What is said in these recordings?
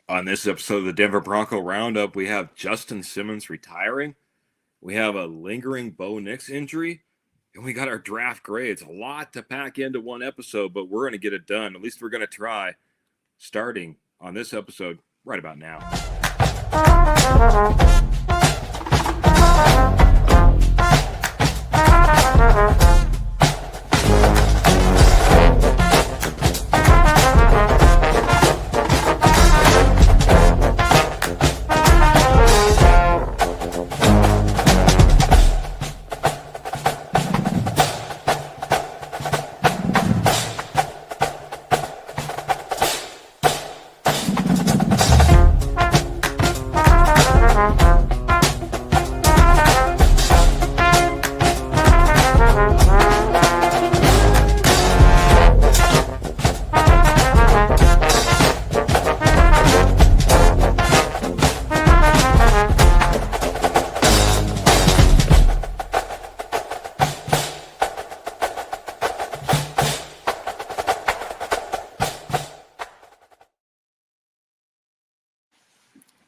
On this episode of the Denver Bronco Roundup, we have Justin Simmons retiring. We have a lingering Bo Nix injury. And we got our draft grades. A lot to pack into one episode, but we're going to get it done. At least we're going to try. Starting on this episode right about now.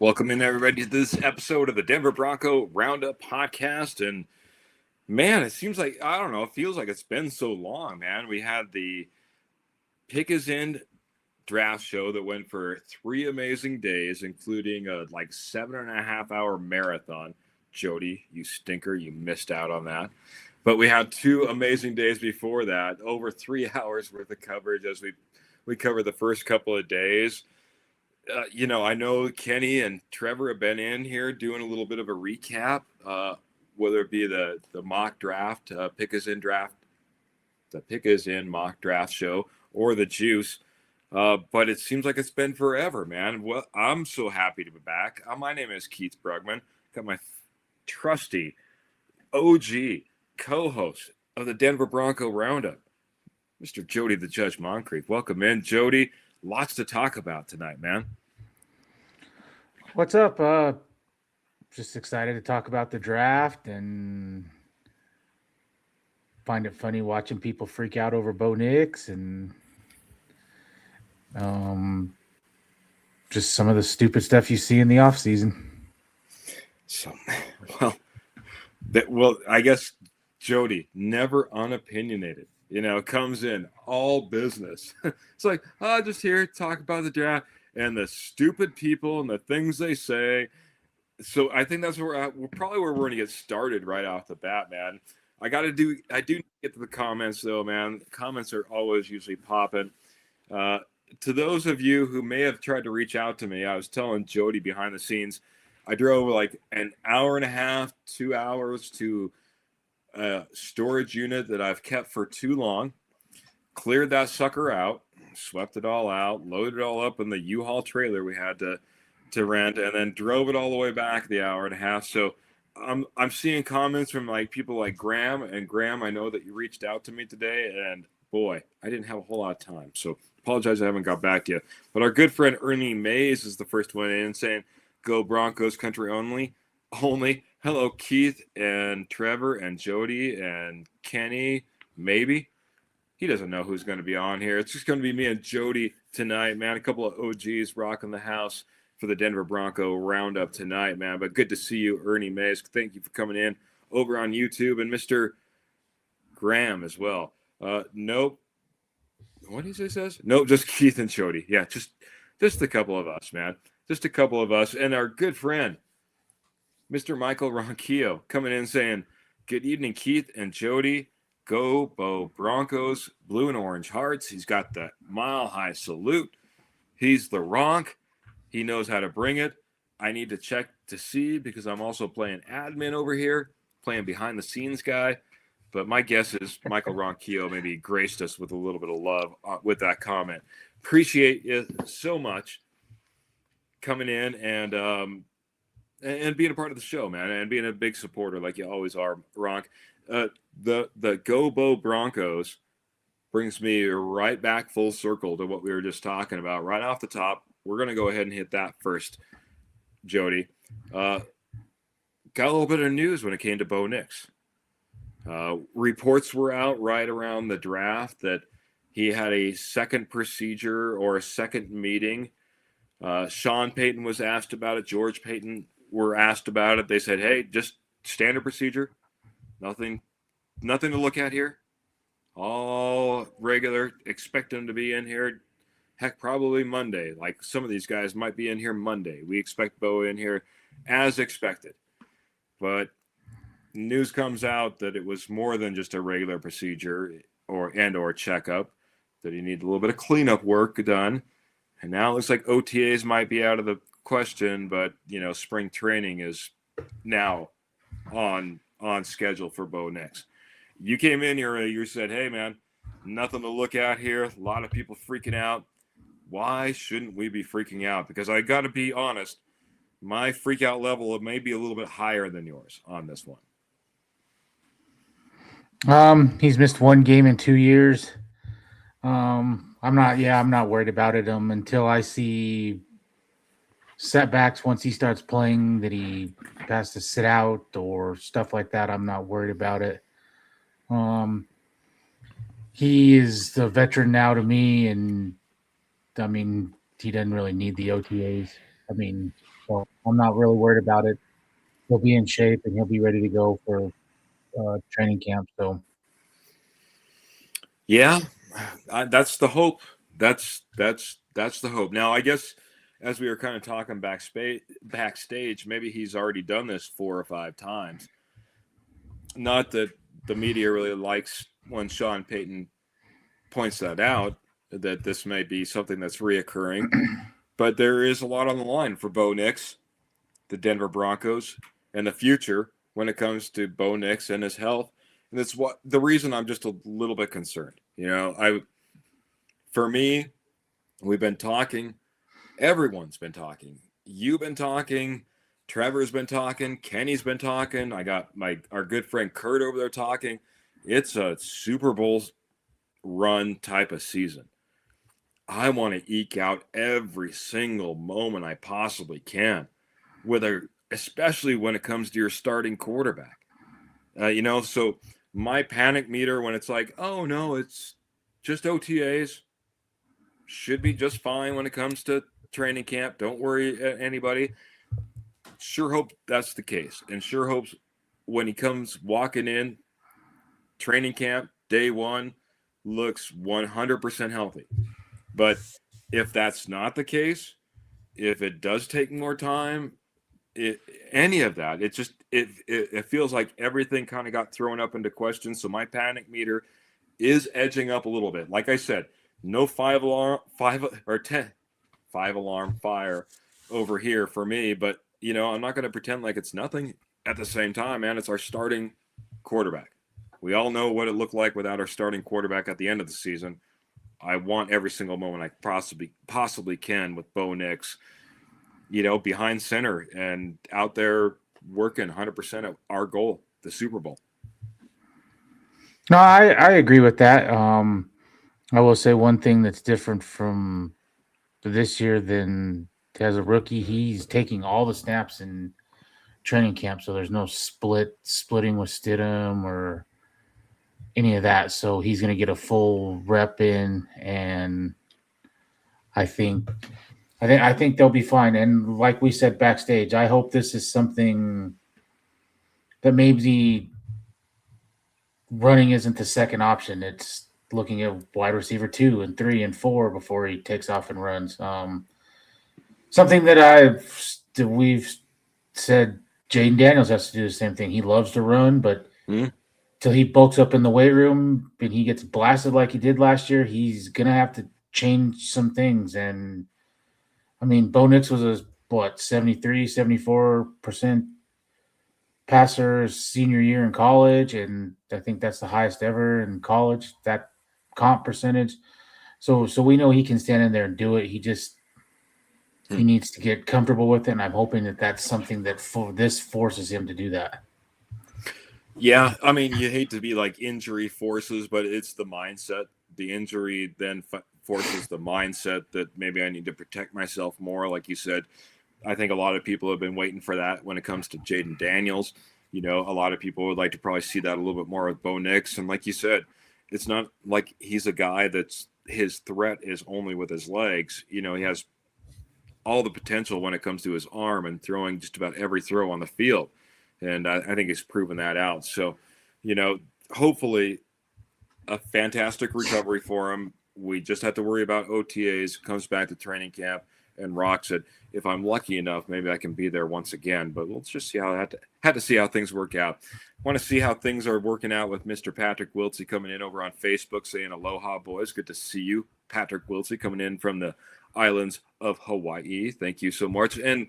Welcome in, everybody, to this episode of the Denver Bronco Roundup podcast. And man, it seems like, I don't know, it feels like it's been so long, man. We had the Pick Is In draft show that went for 3 amazing days, including a 7.5-hour marathon. Jody, you stinker, you missed out on that. But we had 2 amazing days before that, over 3 hours worth of coverage as we covered the first couple of days. I know Kenny and Trevor have been in here doing a little bit of a recap, whether it be the mock draft, the Pick Is In mock draft show, or the Juice. But it seems like it's been forever, man. Well, I'm so happy to be back. My name is Keith Brugman. Got my trusty OG co-host of the Denver Bronco Roundup, Mr. Jody the Judge Moncrief. Welcome in, Jody. Lots to talk about tonight, man. What's up? Just excited to talk about the draft and find it funny watching people freak out over Bo Nix and just some of the stupid stuff you see in the offseason. So, I guess Jody, never unopinionated. Comes in all business. It's like, just here to talk about the draft and the stupid people and the things they say. So I think that's where we're going to get started right off the bat, man. I do get to the comments though, man. The comments are always usually popping. To those of you who may have tried to reach out to me, I was telling Jody behind the scenes, I drove like an hour and a half, 2 hours to a storage unit that I've kept for too long, cleared that sucker out, swept it all out, loaded it all up in the U-Haul trailer we had to rent, and then drove it all the way back the hour and a half. So I'm seeing comments from people like Graham, and Graham, I know that you reached out to me today, and boy, I didn't have a whole lot of time, so apologize I haven't got back to you. But our good friend Ernie Mays is the first one in saying, "Go Broncos country only." Hello, Keith and Trevor and Jody and Kenny, maybe. He doesn't know who's going to be on here. It's just going to be me and Jody tonight, man. A couple of OGs rocking the house for the Denver Bronco Roundup tonight, man. But good to see you, Ernie Mays. Thank you for coming in over on YouTube. And Mr. Graham as well. Nope. What did he say? Nope, just Keith and Jody. Yeah, just a couple of us, man. Just a couple of us. And our good friend, Mr. Michael Ronquillo, coming in saying, "Good evening, Keith and Jody. Go Bo Broncos, blue and orange hearts." He's got the mile-high salute. He's the Ronk. He knows how to bring it. I need to check to see because I'm also playing admin over here, playing behind-the-scenes guy. But my guess is Michael Ronquillo maybe graced us with a little bit of love with that comment. Appreciate you so much coming in and being a part of the show, man, and being a big supporter like you always are, Ronk. The Go Bo Broncos brings me right back full circle to what we were just talking about. Right off the top, we're going to go ahead and hit that first, Jody. Got a little bit of news when it came to Bo Nix. Reports were out right around the draft that he had a second procedure or a second meeting Sean Payton was asked about it. George Payton were asked about it. They said, "Hey, just standard procedure. Nothing to look at here. All regular. Expect him to be in here. Heck, probably Monday. Like some of these guys might be in here Monday. We expect Bo in here as expected." But news comes out that it was more than just a regular procedure or checkup, that he needed a little bit of cleanup work done. And now it looks like OTAs might be out of the question, but spring training is now on schedule for Bo Nix. You came in here, you said, "Hey man, nothing to look at here. A lot of people freaking out." Why shouldn't we be freaking out? Because I got to be honest, my freak out level may be a little bit higher than yours on this one. He's missed one game in 2 years. I'm not worried about it until I see setbacks once he starts playing, that he has to sit out or stuff like that. I'm not worried about it. He is the veteran now to me, and I mean, he doesn't really need the OTAs. So I'm not really worried about it. He'll be in shape and he'll be ready to go for training camp. So yeah, that's the hope. That's the hope. Now, I guess as we were kind of talking backstage, maybe he's already done this 4 or 5 times. Not that the media really likes when Sean Payton points that out, that this may be something that's reoccurring, but there is a lot on the line for Bo Nix, the Denver Broncos, and the future when it comes to Bo Nix and his health. And that's the reason I'm just a little bit concerned. For me, we've been talking. Everyone's been talking. You've been talking. Trevor's been talking. Kenny's been talking. I got our good friend Kurt over there talking. It's a Super Bowl run type of season. I want to eke out every single moment I possibly can, especially when it comes to your starting quarterback. So my panic meter, when it's like, "Oh no, it's just OTAs, should be just fine when it comes to training camp. Don't worry, anybody." Sure hope that's the case, and sure hopes when he comes walking in training camp day one, looks 100% healthy. But if that's not the case, if it does take more time, any of that, it feels like everything kind of got thrown up into question. So my panic meter is edging up a little bit. Like I said, no 5 alarm fire over here for me, but I'm not going to pretend like it's nothing. At the same time, man, it's our starting quarterback. We all know what it looked like without our starting quarterback at the end of the season. I want every single moment I possibly can with Bo Nix, behind center and out there working 100% of our goal, the Super Bowl. No, I agree with that. I will say one thing that's different from this year than as a rookie, he's taking all the snaps in training camp, so there's no splitting with Stidham or any of that. So he's going to get a full rep in, and I think they'll be fine. And like we said backstage, I hope this is something that maybe running isn't the second option. It's looking at wide receiver 2 and 3 and 4 before he takes off and runs. Something that we've said, Jaden Daniels has to do the same thing. He loves to run, but till he bulks up in the weight room and he gets blasted like he did last year, he's gonna have to change some things. And I mean, Bo Nix was 73, 74% passer senior year in college, and I think that's the highest ever in college, that comp percentage. So we know he can stand in there and do it. He needs to get comfortable with it, and I'm hoping that that's something that this forces him to do that. Yeah, I mean, you hate to be like injury forces, but it's the mindset. The injury then forces the mindset that maybe I need to protect myself more. Like you said, I think a lot of people have been waiting for that when it comes to Jaden Daniels. A lot of people would like to probably see that a little bit more with Bo Nix. And like you said, it's not like he's a guy his threat is only with his legs. He has all the potential when it comes to his arm and throwing just about every throw on the field. And I think he's proven that out. So, hopefully a fantastic recovery for him. We just have to worry about OTAs, comes back to training camp and rocks it. If I'm lucky enough, maybe I can be there once again. But let's just see how had to see how things work out. Want to see how things are working out with Mr. Patrick Wiltsey coming in over on Facebook saying, "Aloha, boys. Good to see you." Patrick Wiltsey coming in from the islands of Hawaii. Thank you so much. And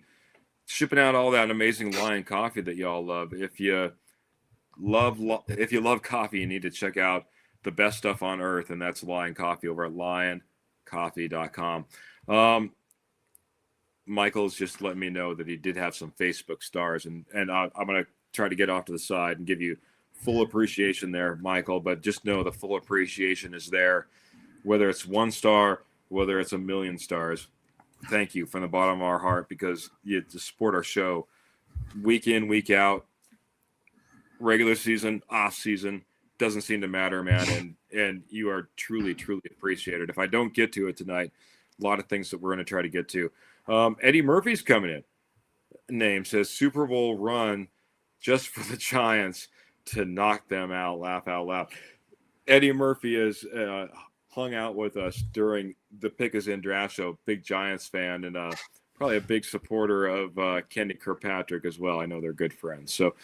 shipping out all that amazing Lion coffee that y'all love. If you love coffee, you need to check out the best stuff on earth, and that's Lion Coffee over at lioncoffee.com. Michael's just let me know that he did have some Facebook stars, and I'm going to try to get off to the side and give you full appreciation there, Michael, but just know the full appreciation is there, whether it's 1 star, whether it's 1,000,000 stars. Thank you from the bottom of our heart, because you to support our show week in, week out, regular season, off season, doesn't seem to matter, man. And you are truly, truly appreciated. If I don't get to it tonight, a lot of things that we're going to try to get to. Eddie Murphy's coming in. Name says Super Bowl run just for the Giants to knock them out. Laugh out loud. Eddie Murphy is hung out with us during the Pick Is In draft show. Big Giants fan, and probably a big supporter of Kenny Kirkpatrick as well. I know they're good friends. So,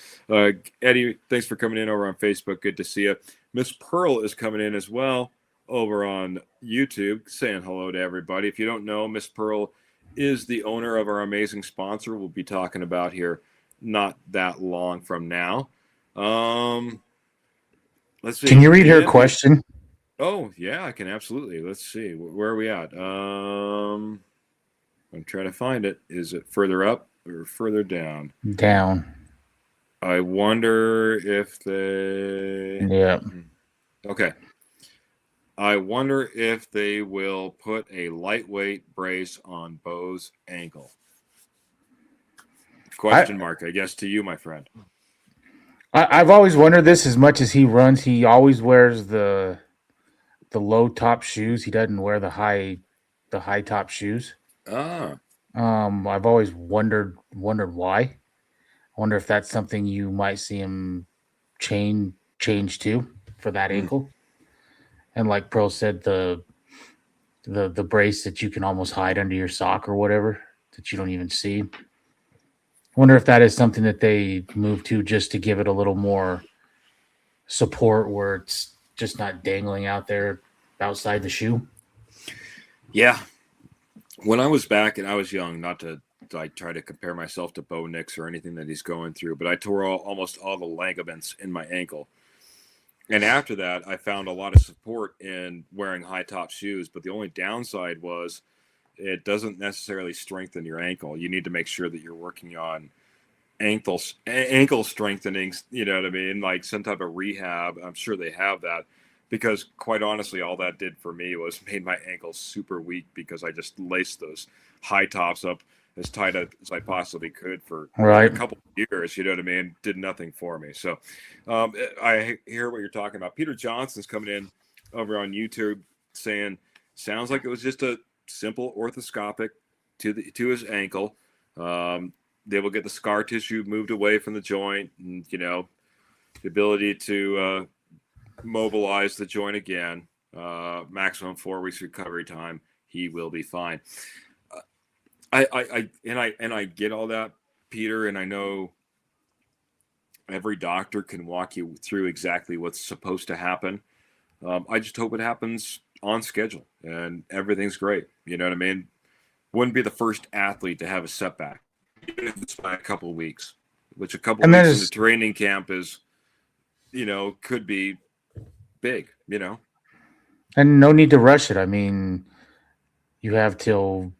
Eddie, thanks for coming in over on Facebook. Good to see you. Miss Pearl is coming in as well over on YouTube, saying hello to everybody. If you don't know, Miss Pearl is the owner of our amazing sponsor we'll be talking about here not that long from now. Let's see. Can you read her question? Oh, yeah, I can absolutely. Let's see. Where are we at? I'm trying to find it. Is it further up or further down? Down. I wonder if they... Yeah. Okay. I wonder if they will put a lightweight brace on Bo's ankle. Question mark, I guess, to you, my friend. I've always wondered this. As much as he runs, he always wears the low top shoes. He doesn't wear the high top shoes. I've always wondered why. I wonder if that's something you might see him change to for that ankle. And like Pearl said, the brace that you can almost hide under your sock or whatever that you don't even see. I wonder if that is something that they move to just to give it a little more support, where it's just not dangling out there outside the shoe. Yeah. When I was back and I was young, not to try to compare myself to Bo Nix or anything that he's going through, but I tore almost all the ligaments in my ankle. And after that, I found a lot of support in wearing high top shoes. But the only downside was it doesn't necessarily strengthen your ankle. You need to make sure that you're working on ankle strengthenings, you know what I mean? Like some type of rehab. I'm sure they have that, because quite honestly, all that did for me was made my ankles super weak, because I just laced those high tops up as tight as I possibly could for a couple of years, you know what I mean? Did nothing for me. So I hear what you're talking about. Peter Johnson's coming in over on YouTube saying, sounds like it was just a simple orthoscopic to his ankle. They will get the scar tissue moved away from the joint, and, you know, the ability to mobilize the joint again. Maximum 4 weeks recovery time. He will be fine. I get all that, Peter, and I know every doctor can walk you through exactly what's supposed to happen. I just hope it happens on schedule and everything's great. You know what I mean? Wouldn't be the first athlete to have a setback, even if it's by a couple of weeks, which a couple of weeks in the training camp is, you know, could be big, you know. And no need to rush it. I mean, you have till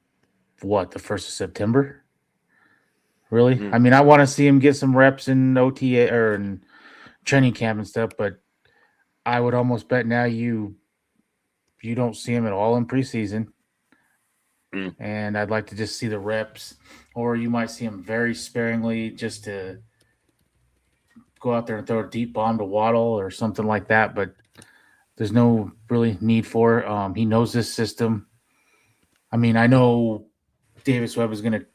what, the 1st of September? Really? I mean, I want to see him get some reps in OTA or in training camp and stuff, but I would almost bet now you don't see him at all in preseason. And I'd like to just see the reps, or you might see him very sparingly just to go out there and throw a deep bomb to Waddle or something like that. But there's no really need for it. He knows this system. I mean, I know Davis Webb is going to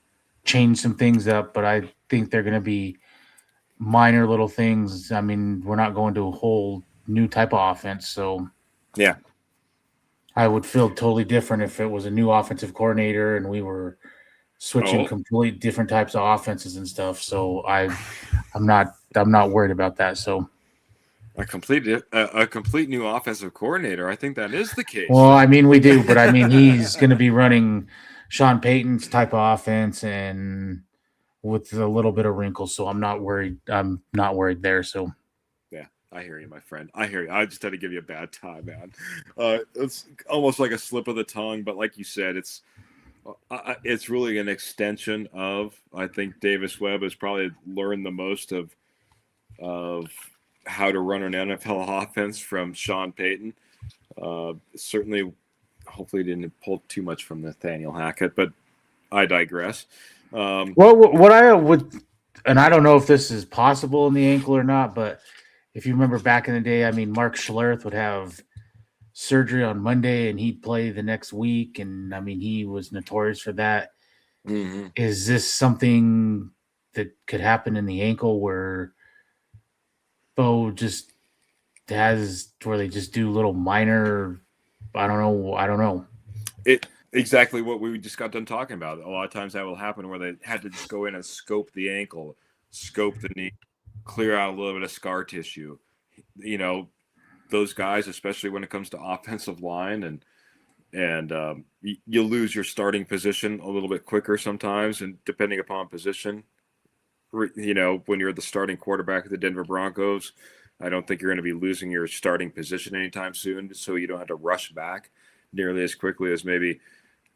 change some things up, but I think they're going to be minor little things. I mean, we're not going to a whole new type of offense, so Yeah. I would feel totally different if it was a new offensive coordinator and we were switching Oh, complete different types of offenses and stuff. So I'm not worried about that. So a complete new offensive coordinator. I think that is the case. well, I mean we do, but I mean he's going to be running Sean Payton's type of offense and with a little bit of wrinkles. So I'm not worried. I'm not worried there. So Yeah, I hear you, my friend. I hear you. I just had to give you a bad time, man. It's almost like a slip of the tongue, but like you said, it's really an extension of. I think Davis Webb has probably learned the most of how to run an NFL offense from Sean Payton. Certainly, hopefully, didn't pull too much from Nathaniel Hackett, but I digress. well, what I would, and I don't know if this is possible in the ankle or not, but if you remember back in the day, I mean, Mark Schlereth would have surgery on Monday and he'd play the next week. And I mean, he was notorious for that. Mm-hmm. Is this something that could happen in the ankle where Bo just has where they just do little minor, I don't know. Exactly what we just got done talking about. A lot of times that will happen where they had to just go in and scope the ankle, scope the knee, clear out a little bit of scar tissue. You know, those guys, especially when it comes to offensive line, and you lose your starting position a little bit quicker sometimes, and depending upon position, you know, when you're the starting quarterback of the Denver Broncos, I don't think you're going to be losing your starting position anytime soon, so you don't have to rush back nearly as quickly as maybe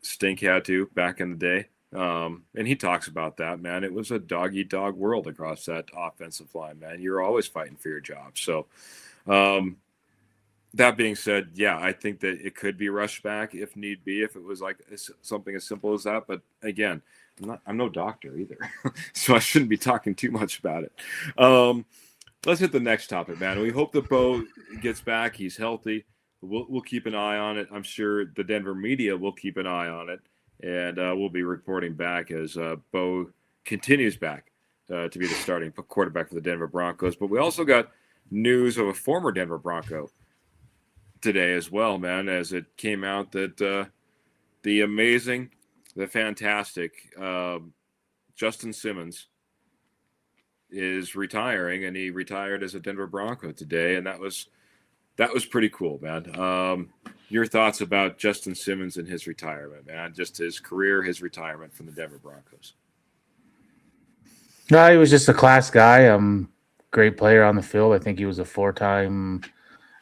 Stink had to back in the day. And he talks about that, man. It was a dog-eat-dog world across that offensive line, man. You're always fighting for your job. So that being said, yeah, I think that it could be rushed back if need be, if it was like something as simple as that. But again, I'm no doctor either, so I shouldn't be talking too much about it. Let's hit the next topic, man. We hope that Bo gets back. He's healthy. We'll keep an eye on it. I'm sure the Denver media will keep an eye on it, and we'll be reporting back as Bo continues back to be the starting quarterback for the Denver Broncos. But we also got news of a former Denver Bronco today as well, man, as it came out that the amazing, the fantastic Justin Simmons is retiring, and he retired as a Denver Bronco today, and that was pretty cool, man. Your thoughts about Justin Simmons and his retirement, man? Just his career, his retirement from the Denver Broncos. No, he was just a class guy. Great player on the field. I think he was a 4-time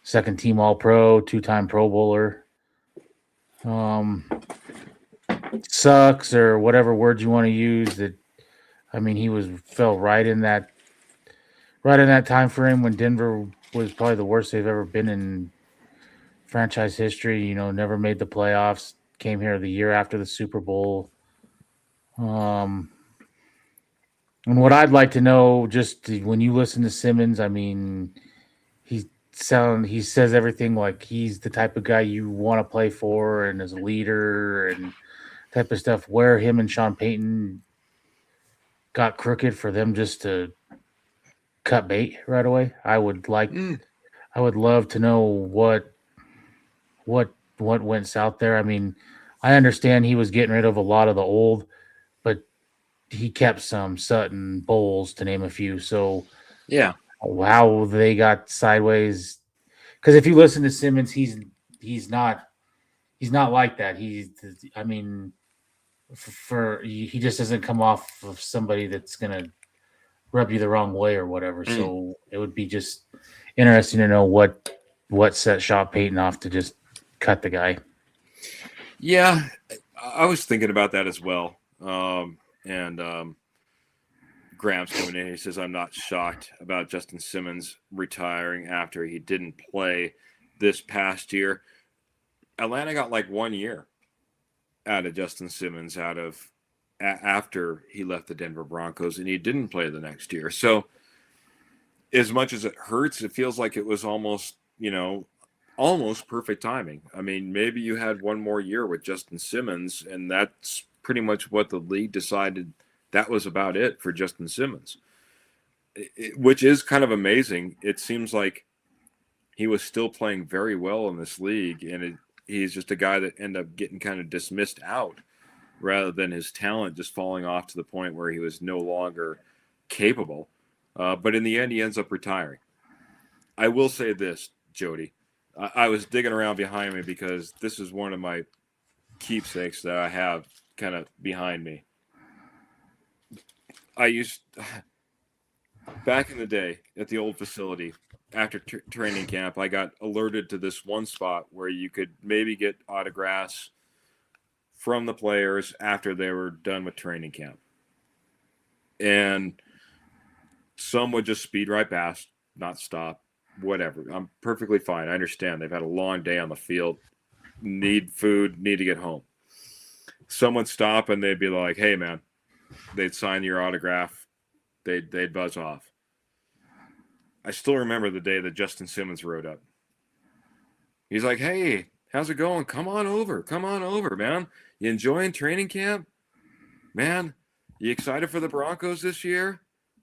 second team All-Pro, 2-time Pro Bowler. Sucks or whatever word you want to use. That I mean, he fell right in that time frame when Denver was probably the worst they've ever been in franchise history. You know, never made the playoffs. Came here the year after the Super Bowl. And what I'd like to know, just when you listen to Simmons, I mean, he says everything like he's the type of guy you want to play for and as a leader and type of stuff. Where him and Sean Payton got crooked for them just to cut bait right away. I would love to know what went south there. I mean, I understand he was getting rid of a lot of the old, but he kept some Sutton, Bowles, to name a few. So Yeah. how they got sideways? Because if you listen to Simmons, he's not like that. I mean, he just doesn't come off of somebody that's gonna rub you the wrong way or whatever. So it would be just interesting to know what set Sean Payton off to just cut the guy. Yeah, I was thinking about that as well. Graham's coming in. He says, I'm not shocked about Justin Simmons retiring after he didn't play this past year. Atlanta got like 1 year out of Justin Simmons after he left the Denver Broncos, and he didn't play the next year. So as much as it hurts, it feels like it was almost perfect timing. I mean, maybe you had one more year with Justin Simmons, and that's pretty much what the league decided that was about it for Justin Simmons, which is kind of amazing. It seems like he was still playing very well in this league, and he's just a guy that ended up getting kind of dismissed out rather than his talent just falling off to the point where he was no longer capable. But in the end, he ends up retiring. I will say this, Jody. I was digging around behind me because this is one of my keepsakes that I have kind of behind me. Back in the day at the old facility, after training camp, I got alerted to this one spot where you could maybe get autographs from the players after they were done with training camp. And some would just speed right past, not stop, whatever. I'm perfectly fine. I understand. They've had a long day on the field, need food, need to get home. Some would stop and they'd be like, hey, man, they'd sign your autograph. They'd buzz off. I still remember the day that Justin Simmons rode up. He's like, hey, how's it going? Come on over, man. You enjoying training camp? Man, you excited for the Broncos this year?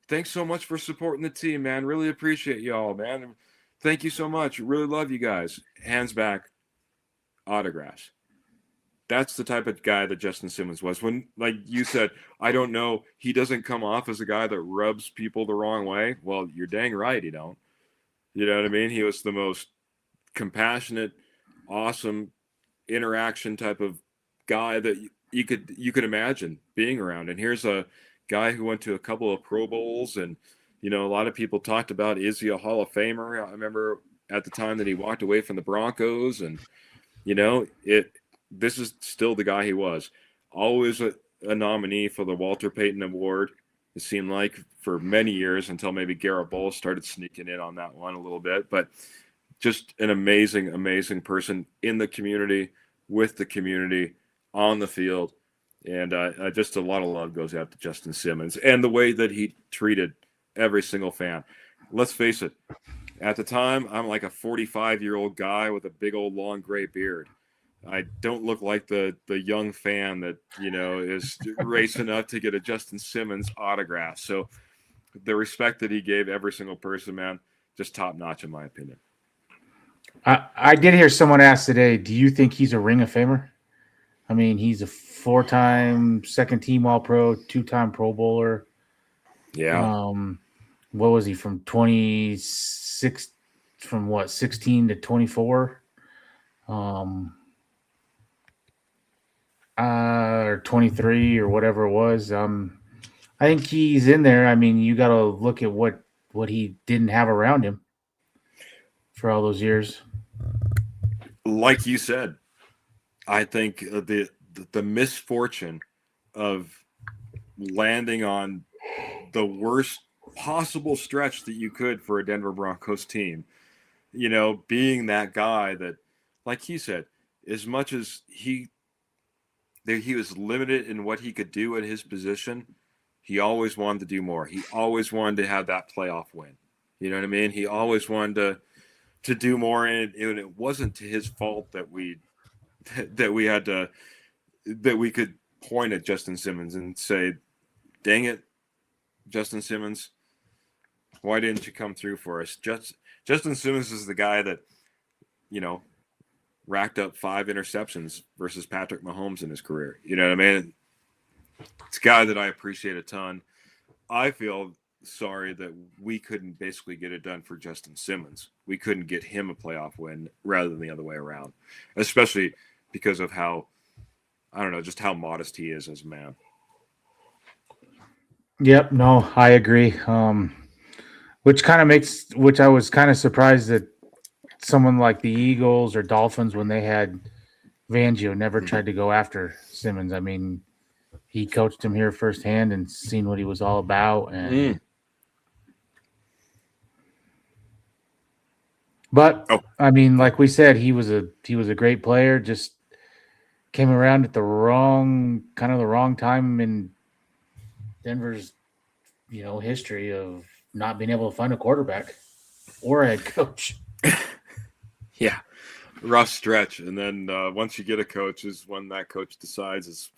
Thanks so much for supporting the team, man. Really appreciate y'all, man. Thank you so much. Really love you guys. Hands back, autographs. That's the type of guy that Justin Simmons was. When, like you said, I don't know, he doesn't come off as a guy that rubs people the wrong way. Well, you're dang right he don't. You know what I mean? He was the most compassionate, awesome interaction type of guy that you could imagine being around. And here's a guy who went to a couple of Pro Bowls, and a lot of people talked about, is he a Hall of Famer? I remember at the time that he walked away from the Broncos, and this is still the guy he was. Always a nominee for the Walter Payton Award, it seemed like, for many years, until maybe Garrett Bowles started sneaking in on that one a little bit. But just an amazing, amazing person in the community, with the community, on the field. And just a lot of love goes out to Justin Simmons and the way that he treated every single fan. Let's face it, at the time, I'm like a 45-year-old guy with a big old long gray beard. I don't look like the young fan that, is racing up to get a Justin Simmons autograph. So the respect that he gave every single person, man, just top notch in my opinion. I did hear someone ask today, do you think he's a Ring of Famer? I mean, he's a 4-time second-team All-Pro, 2-time Pro Bowler. Yeah. What was he from 16 to 24? Or 23 or whatever it was. I think he's in there. I mean, you got to look at what he didn't have around him for all those years. Like you said, I think the misfortune of landing on the worst possible stretch that you could for a Denver Broncos team, being that guy that, like he said, as much as he was limited in what he could do at his position, he always wanted to do more. He always wanted to have that playoff win. You know what I mean? He always wanted to do more, and it wasn't to his fault that we could point at Justin Simmons and say, dang it, Justin Simmons, why didn't you come through for us? Justin Simmons is the guy that, racked up 5 interceptions versus Patrick Mahomes in his career. You know what I mean? It's a guy that I appreciate a ton. I feel sorry that we couldn't basically get it done for Justin Simmons. We couldn't get him a playoff win rather than the other way around, especially because of how, I don't know, just how modest he is as a man. Yep. No, I agree. Which I was kind of surprised that someone like the Eagles or Dolphins, when they had Fangio, never tried to go after Simmons. I mean, he coached him here firsthand and seen what he was all about. And but I mean, like we said, he was a great player. Just came around at the wrong time in Denver's, history of not being able to find a quarterback or a head coach. Yeah, rough stretch. And then once you get a coach is when that coach decides it's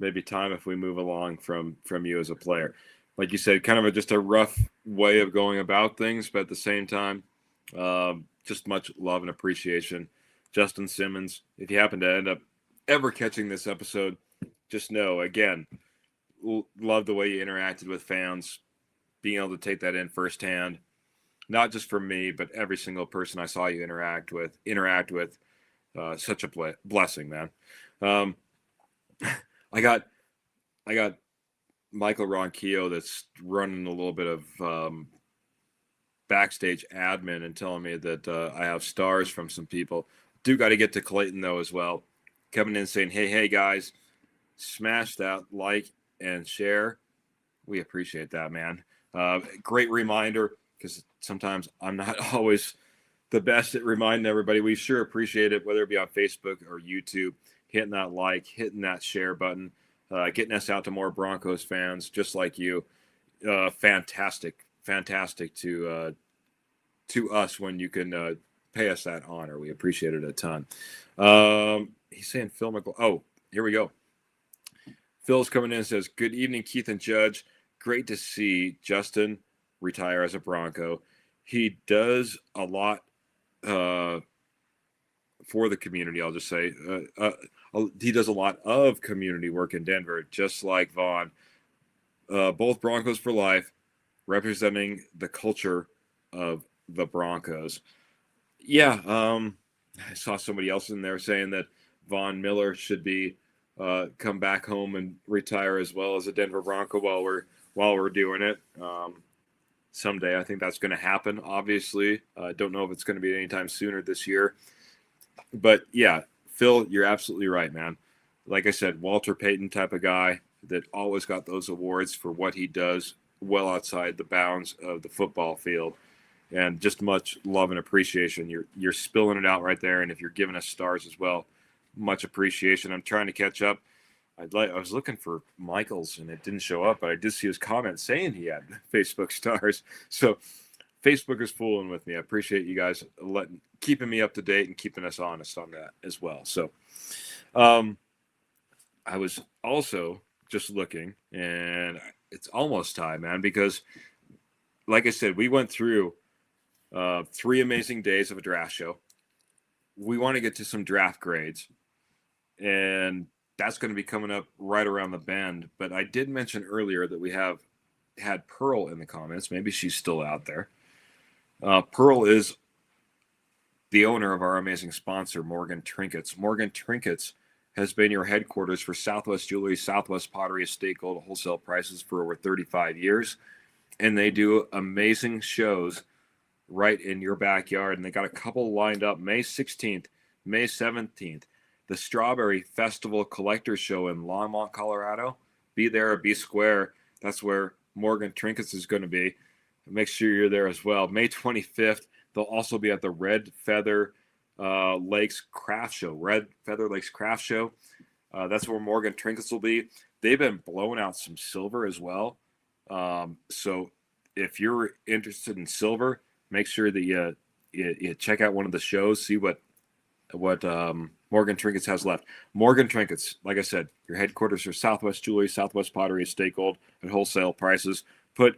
maybe time if we move along from you as a player. Like you said, kind of just a rough way of going about things, but at the same time, just much love and appreciation. Justin Simmons, if you happen to end up ever catching this episode, just know, again, love the way you interacted with fans, being able to take that in firsthand, not just for me, but every single person I saw you interact with. Such a blessing, man. I got Michael Ronquillo that's running a little bit of backstage admin and telling me that I have stars from some people. Do got to get to Clayton though as well. Coming in saying, hey guys, smash that like and share. We appreciate that, man. Great reminder, because sometimes I'm not always the best at reminding everybody. We sure appreciate it, whether it be on Facebook or YouTube, hitting that like, hitting that share button, getting us out to more Broncos fans just like you. Fantastic to us when you can pay us that honor. We appreciate it a ton. He's saying Phil McGuire. Oh, here we go. Phil's coming in and says, good evening, Keith and Judge. Great to see Justin retire as a Bronco. He does a lot for the community, I'll just say. He does a lot of community work in Denver, just like Vaughn. Both Broncos for life, representing the culture of the Broncos. Yeah, I saw somebody else in there saying that Von Miller should be come back home and retire as well as a Denver Bronco while we're doing it. Someday, I think that's going to happen. Obviously, I don't know if it's going to be anytime sooner this year. But yeah, Phil, you're absolutely right, man. Like I said, Walter Payton type of guy that always got those awards for what he does well outside the bounds of the football field. And just much love and appreciation. You're spilling it out right there. And if you're giving us stars as well, much appreciation. I'm trying to catch up. I was looking for Michael's and it didn't show up, but I did see his comment saying he had Facebook stars. So Facebook is fooling with me. I appreciate you guys keeping me up to date and keeping us honest on that as well. So I was also just looking, and it's almost time, man, because like I said, we went through 3 amazing days of a draft show. We want to get to some draft grades, and that's going to be coming up right around the bend. But I did mention earlier that we have had Pearl in the comments. Maybe she's still out there. Pearl is the owner of our amazing sponsor, Morgan Trinkets. Morgan Trinkets has been your headquarters for Southwest Jewelry, Southwest Pottery, Estate Gold wholesale prices for over 35 years. And they do amazing shows right in your backyard. And they got a couple lined up May 16th, May 17th. The Strawberry Festival Collector Show in Longmont, Colorado. Be there or be square. That's where Morgan Trinkets is going to be. Make sure you're there as well. May 25th, they'll also be at the Red Feather Lakes Craft Show. Red Feather Lakes Craft Show. That's where Morgan Trinkets will be. They've been blowing out some silver as well. So if you're interested in silver, make sure that you check out one of the shows, see what Morgan Trinkets has left. Morgan Trinkets, like I said, your headquarters are Southwest Jewelry, Southwest Pottery, Estate Gold at wholesale prices. Put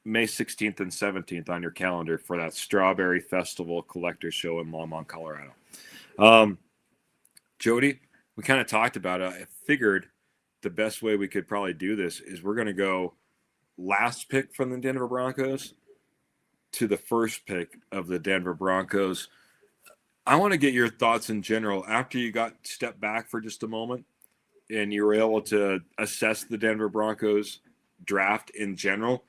May 16th and 17th on your calendar for that Strawberry Festival Collector Show in Longmont, Colorado. Jody, we kind of talked about it. I figured the best way we could probably do this is we're going to go last pick from the Denver Broncos to the first pick of the Denver Broncos. I want to get your thoughts in general after you got stepped back for just a moment and you were able to assess the Denver Broncos draft in general.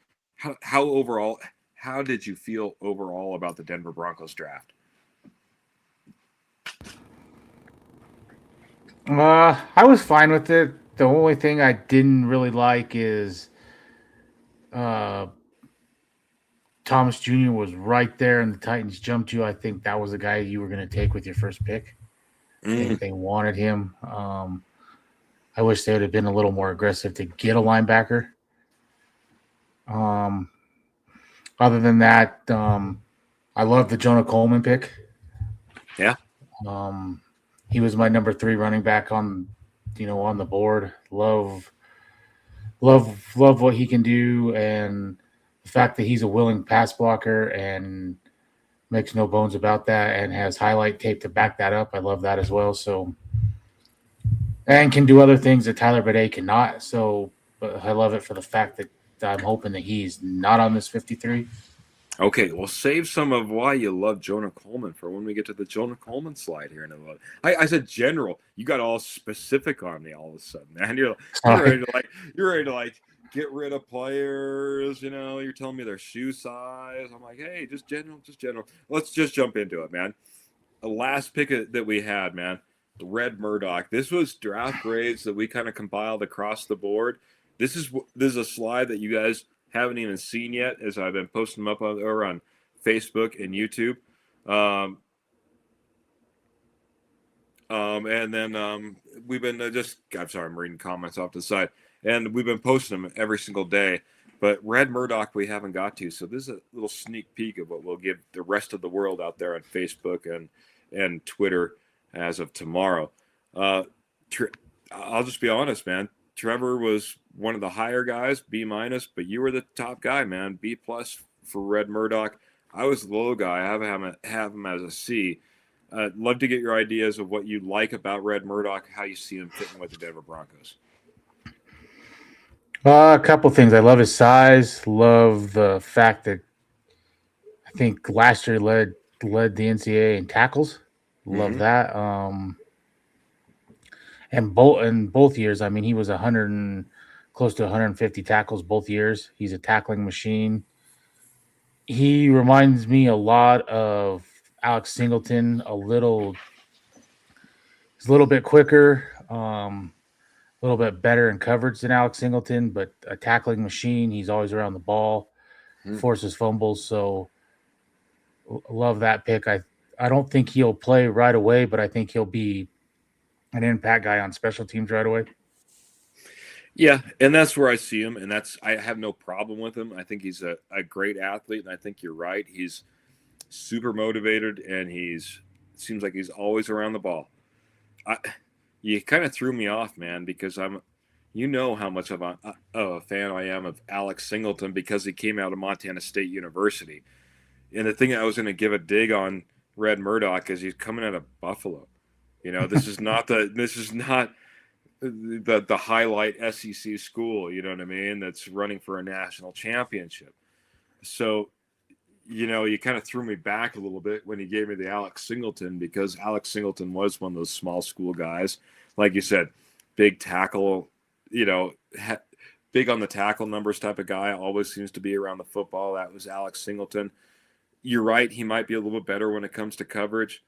How did you feel overall about the Denver Broncos draft? I was fine with it. The only thing I didn't really like is Thomas Jr. was right there and the Titans jumped you. I think that was the guy you were going to take with your first pick. I think they wanted him. I wish they would have been a little more aggressive to get a linebacker. Other than that, I love the Jonah Coleman pick. Yeah. He was my number 3 running back on on the board. Love what he can do, and the fact that he's a willing pass blocker and makes no bones about that, and has highlight tape to back that up. I love that as well. So, and can do other things that Tyler Bede cannot. So, but I love it for the fact that I'm hoping that he's not on this 53. Okay, well, save some of why you love Jonah Coleman for when we get to the Jonah Coleman slide here in a little. I said general. You got all specific on me all of a sudden, man. You're ready to like get rid of players. You're telling me their shoe size. I'm like, hey, just general, just general. Let's just jump into it, man. The last pick that we had, man, Red Murdoch. This was draft grades that we kind of compiled across the board. This is a slide that you guys haven't even seen yet, as I've been posting them up on Facebook and YouTube. And then we've been I'm sorry, I'm reading comments off to the side. And we've been posting them every single day. But Red Murdoch we haven't got to. So this is a little sneak peek of what we'll give the rest of the world out there on Facebook and Twitter as of tomorrow. I'll just be honest, man. Trevor was one of the higher guys, B-, but you were the top guy, man. B+ for Red Murdoch. I was the low guy. I have him as a C. I'd love to get your ideas of what you like about Red Murdoch, how you see him fitting with the Denver Broncos. A couple things. I love his size. Love the fact that I think last year led the NCAA in tackles. Love that. And both years, I mean, he was close to 150 tackles both years. He's a tackling machine. He reminds me a lot of Alex Singleton. He's a little bit quicker, a little bit better in coverage than Alex Singleton, but a tackling machine. He's always around the ball, forces fumbles. So love that pick. I don't think he'll play right away, but I think he'll be an impact guy on special teams right away. Yeah, and that's where I see him, and I have no problem with him. I think he's a great athlete, and I think you're right. He's super motivated, and seems like he's always around the ball. You kind of threw me off, man, because how much of a fan I am of Alex Singleton because he came out of Montana State University. And the thing I was going to give a dig on Red Murdoch is he's coming out of Buffalo. This is not the highlight SEC school, you know what I mean, that's running for a national championship. So, you kind of threw me back a little bit when you gave me the Alex Singleton, because Alex Singleton was one of those small school guys. Like you said, big tackle, big on the tackle numbers type of guy, always seems to be around the football. That was Alex Singleton. You're right, he might be a little bit better when it comes to coverage.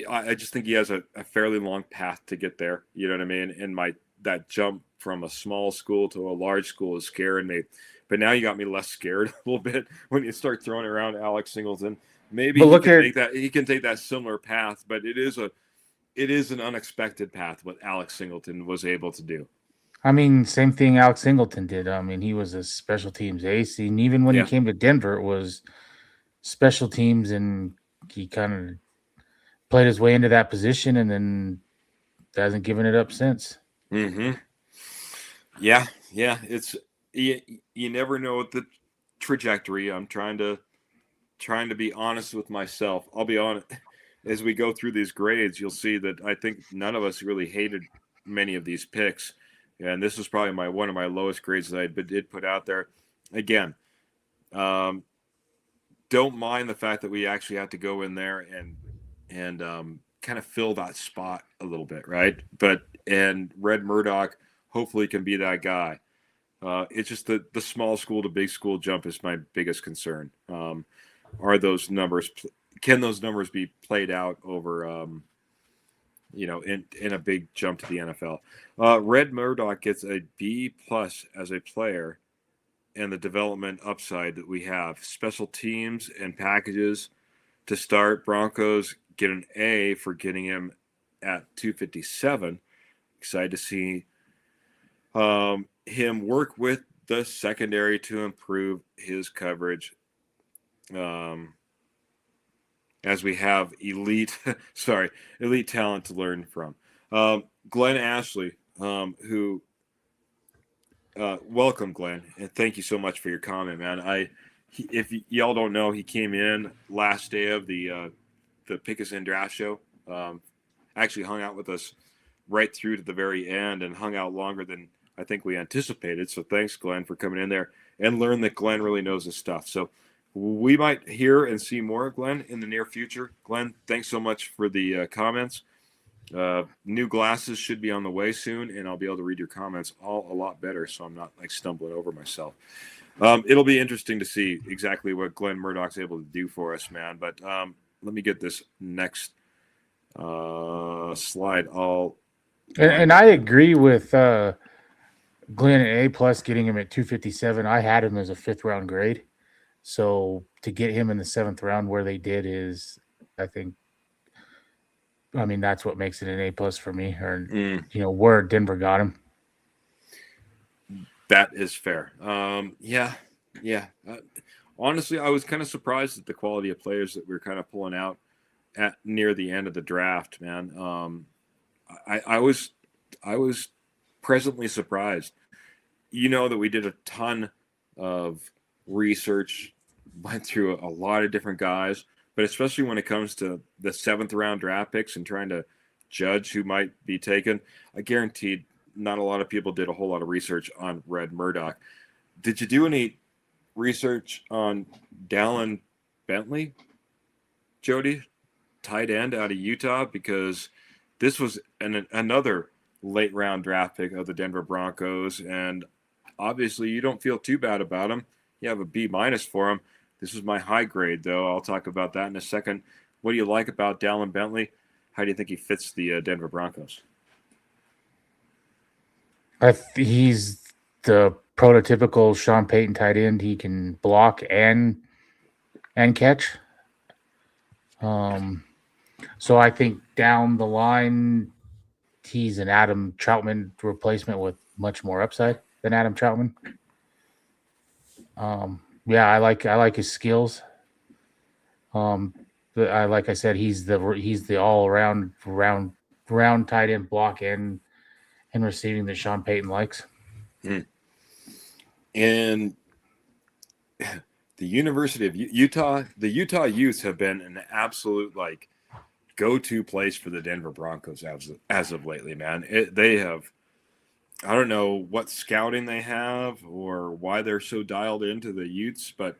I just think he has a fairly long path to get there. You know what I mean? And that jump from a small school to a large school is scaring me. But now you got me less scared a little bit when you start throwing around Alex Singleton. Maybe he can take that similar path, but it is an unexpected path what Alex Singleton was able to do. I mean, same thing Alex Singleton did. I mean, he was a special teams ace, and even when he came to Denver, it was special teams, and he kind of played his way into that position, and then hasn't given it up since. Yeah. It's you never know the trajectory. I'm trying to be honest with myself. I'll be honest. As we go through these grades, you'll see that I think none of us really hated many of these picks, and this was probably one of my lowest grades that I did put out there. Again, don't mind the fact that we actually had to go in there and kind of fill that spot a little bit, right? And Red Murdoch hopefully can be that guy. It's just the small school to big school jump is my biggest concern. Are those numbers? Can those numbers be played out over, in a big jump to the NFL? Red Murdoch gets a B+ as a player, and the development upside that we have. Special teams and packages to start. Broncos get an A for getting him at 257. Excited to see him work with the secondary to improve his coverage. As we have elite talent to learn from. Glenn Ashley, who welcome, Glenn, and thank you so much for your comment, man. If y'all don't know, he came in last day of the Pick Us In draft show. Actually hung out with us right through to the very end and hung out longer than I think we anticipated. So thanks, Glenn, for coming in there and learn that Glenn really knows his stuff. So we might hear and see more of Glenn in the near future. Glenn, thanks so much for the comments. New glasses should be on the way soon, and I'll be able to read your comments all a lot better, so I'm not like stumbling over myself. It'll be interesting to see exactly what Glenn Murdoch's able to do for us, man. But let me get this next slide. And I agree with Glenn at A+ getting him at 257. I had him as a 5th round grade. So to get him in the 7th round where they did is, I mean, that's what makes it an A+ for me, or, where Denver got him. That is fair. Yeah. Honestly, I was kind of surprised at the quality of players that we were kind of pulling out at near the end of the draft, man. I was pleasantly surprised. That we did a ton of research, went through a lot of different guys, but especially when it comes to the 7th round draft picks and trying to judge who might be taken, I guaranteed not a lot of people did a whole lot of research on Red Murdoch. Did you do any research on Dallin Bentley, Jody, tight end out of Utah? Because this was another late round draft pick of the Denver Broncos, and obviously you don't feel too bad about him. You have a B- for him. This is my high grade, though. I'll talk about that in a second. What do you like about Dallin Bentley? How do you think he fits the Denver Broncos? He's the prototypical Sean Payton tight end. He can block and catch. So I think down the line, he's an Adam Troutman replacement with much more upside than Adam Troutman. Yeah, I like his skills. Like I said, he's the all around round tight end, block and receiving that Sean Payton likes. And the University of Utah, the Utah Utes have been an absolute go-to place for the Denver Broncos as of lately, man. They have, I don't know what scouting they have or why they're so dialed into the Utes, but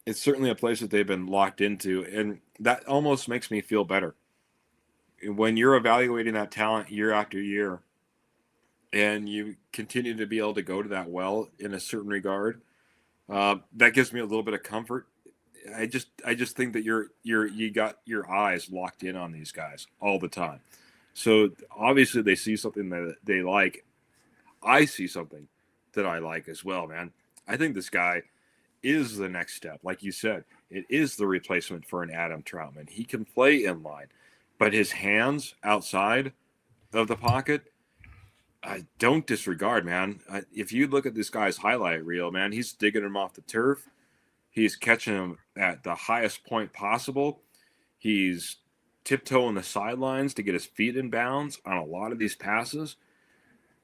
it's certainly a place that they've been locked into, and that almost makes me feel better. When you're evaluating that talent year after year, and you continue to be able to go to that well in a certain regard, that gives me a little bit of comfort. I just think that you got your eyes locked in on these guys all the time. So obviously they see something that they like. I see something that I like as well, man. I think this guy is the next step. Like you said, it is the replacement for an Adam Troutman. He can play in line, but his hands outside of the pocket, I don't disregard, man. If you look at this guy's highlight reel, man, he's digging him off the turf. He's catching him at the highest point possible. He's tiptoeing the sidelines to get his feet in bounds on a lot of these passes.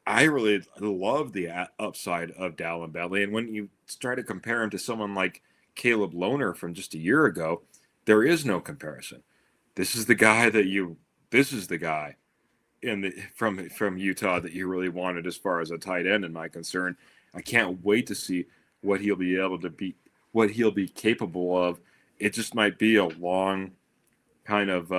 I really love the upside of Dallin Bentley. And when you try to compare him to someone like Caleb Lohner from just a year ago, there is no comparison. This is the guy from Utah that you really wanted as far as a tight end in my concern. I can't wait to see what he'll be able to be, what he'll be capable of. It just might be a long kind of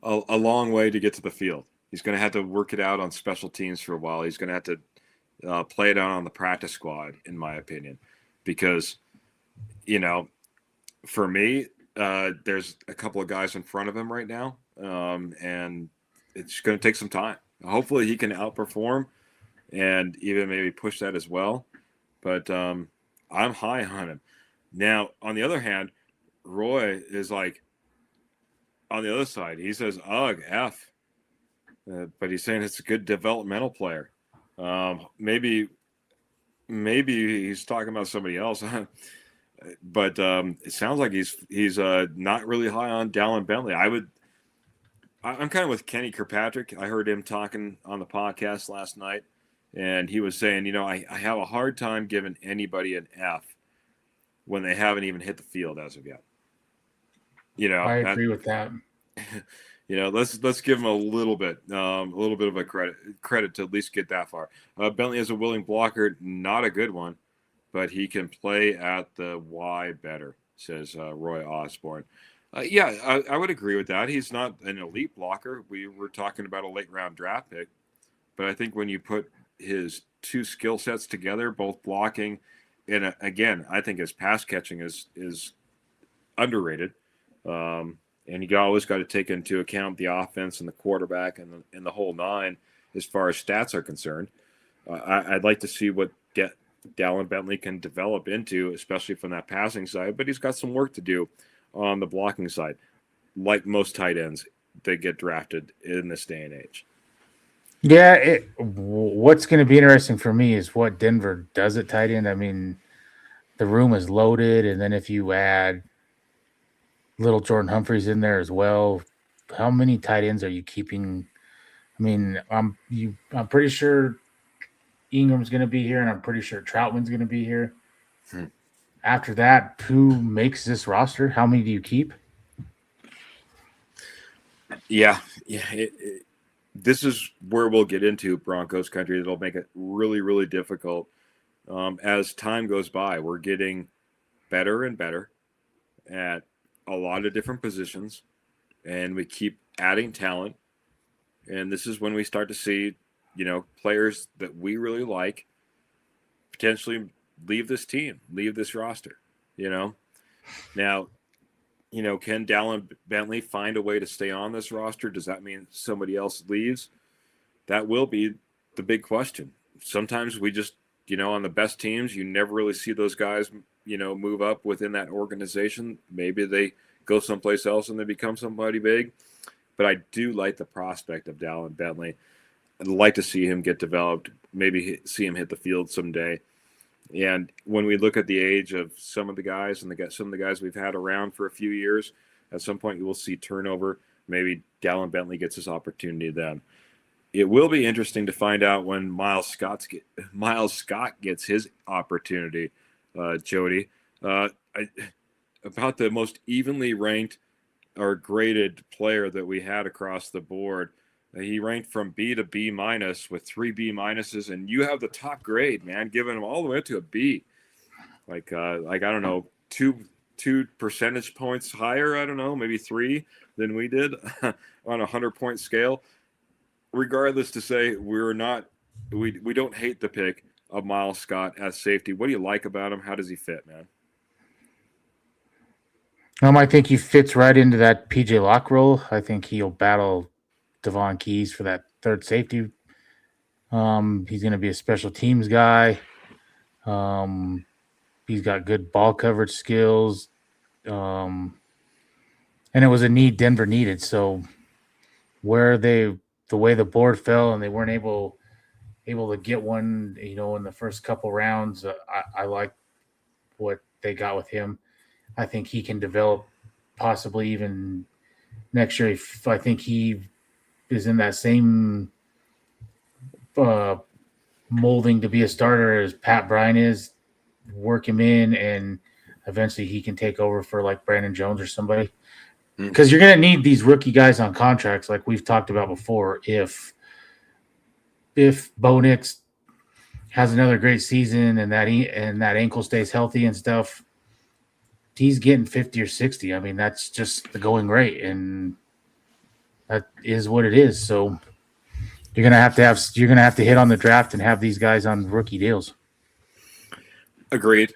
a long way to get to the field. He's going to have to work it out on special teams for a while. He's going to have to play it out on the practice squad, in my opinion, because, for me, there's a couple of guys in front of him right now, and it's going to take some time. Hopefully he can outperform and even maybe push that as well. But I'm high on him. Now, on the other hand, Roy is on the other side. He says, ugh, F. But he's saying it's a good developmental player. Maybe he's talking about somebody else. But it sounds like he's not really high on Dallin Bentley. I'm kind of with Kenny Kirkpatrick. I heard him talking on the podcast last night, and he was saying, I have a hard time giving anybody an F when they haven't even hit the field as of yet. I That, agree with that. let's give him a little bit of a credit to at least get that far. Bentley is a willing blocker, not a good one, but he can play at the Y better, says Roy Osborne. Yeah, I would agree with that. He's not an elite blocker. We were talking about a late round draft pick, but I think when you put his two skill sets together, both blocking and again, I think his pass catching is underrated. And you always got to take into account the offense and the quarterback and the whole nine as far as stats are concerned. I'd like to see what Dallin Bentley can develop into, especially from that passing side, but he's got some work to do on the blocking side, like most tight ends that get drafted in this day and age. Yeah, what's going to be interesting for me is what Denver does at tight end. I mean, the room is loaded, and then if you add little Jordan Humphreys in there as well, how many tight ends are you keeping? I mean, I'm pretty sure Ingram's going to be here, and I'm pretty sure Troutman's going to be here. After that, who makes this roster? How many do you keep? Yeah. This is where we'll get into Broncos country. It'll make it really, really difficult. As time goes by, we're getting better and better at a lot of different positions, and we keep adding talent. And this is when we start to see, players that we really like potentially leave this team, leave this roster. Now, can Dallin Bentley find a way to stay on this roster? Does that mean somebody else leaves? That will be the big question. Sometimes we just, on the best teams, you never really see those guys, move up within that organization. Maybe they go someplace else and they become somebody big. But I do like the prospect of Dallin Bentley. I'd like to see him get developed, maybe see him hit the field someday. And when we look at the age of some of the guys and some of the guys we've had around for a few years, at some point you will see turnover. Maybe Dallin Bentley gets his opportunity then. It will be interesting to find out when Miles Scott gets his opportunity, Jody. About the most evenly ranked or graded player that we had across the board. He ranked from B to B minus with 3 B minuses, and you have the top grade, man, giving him all the way up to a B. Like I don't know, two percentage points higher. I don't know, maybe 3 than we did on a 100-point scale. Regardless, to say we don't hate the pick of Miles Scott as safety. What do you like about him? How does he fit, man? I think he fits right into that PJ Locke role. I think he'll battle Devon Keys for that third safety. He's going to be a special teams guy. He's got good ball coverage skills. And it was a need Denver needed. So the way the board fell and they weren't able to get one, in the first couple rounds, I like what they got with him. I think he can develop possibly even next year. I think he is in that same molding to be a starter as Pat Bryan is. Work him in, and eventually he can take over for like Brandon Jones or somebody. Because you're going to need these rookie guys on contracts, like we've talked about before. If Bo Nix has another great season and that ankle stays healthy and stuff, he's getting 50 or 60. I mean, that's just the going rate, and that is what it is. So you're gonna have to hit on the draft and have these guys on rookie deals. Agreed.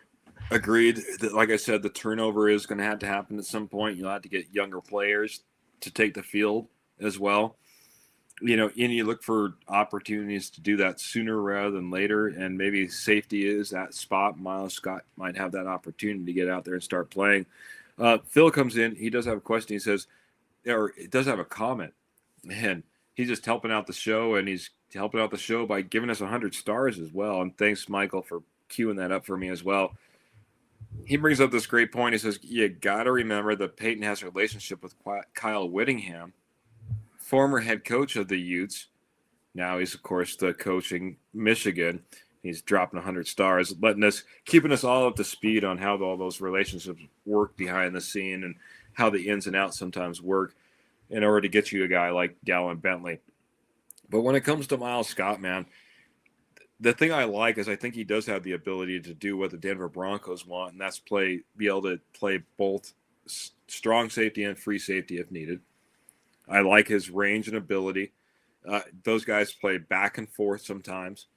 Like I said, the turnover is going to have to happen at some point. You'll have to get younger players to take the field as well. And you look for opportunities to do that sooner rather than later. And maybe safety is that spot. Miles Scott might have that opportunity to get out there and start playing. Phil comes in. He does have a question. He says, or it does have a comment. And he's just helping out the show. And he's helping out the show by giving us 100 stars as well. And thanks, Michael, for queuing that up for me as well. He brings up this great point. He says, you got to remember that Peyton has a relationship with Kyle Whittingham former head coach of the Utes. Now he's, of course, the coaching Michigan. He's dropping 100 stars, keeping us all up to speed on how all those relationships work behind the scene and how the ins and outs sometimes work in order to get you a guy like Dallin Bentley. But when it comes to Miles Scott, man, the thing I like is I think he does have the ability to do what the Denver Broncos want, and that's be able to play both strong safety and free safety if needed. I like his range and ability. Those guys play back and forth sometimes.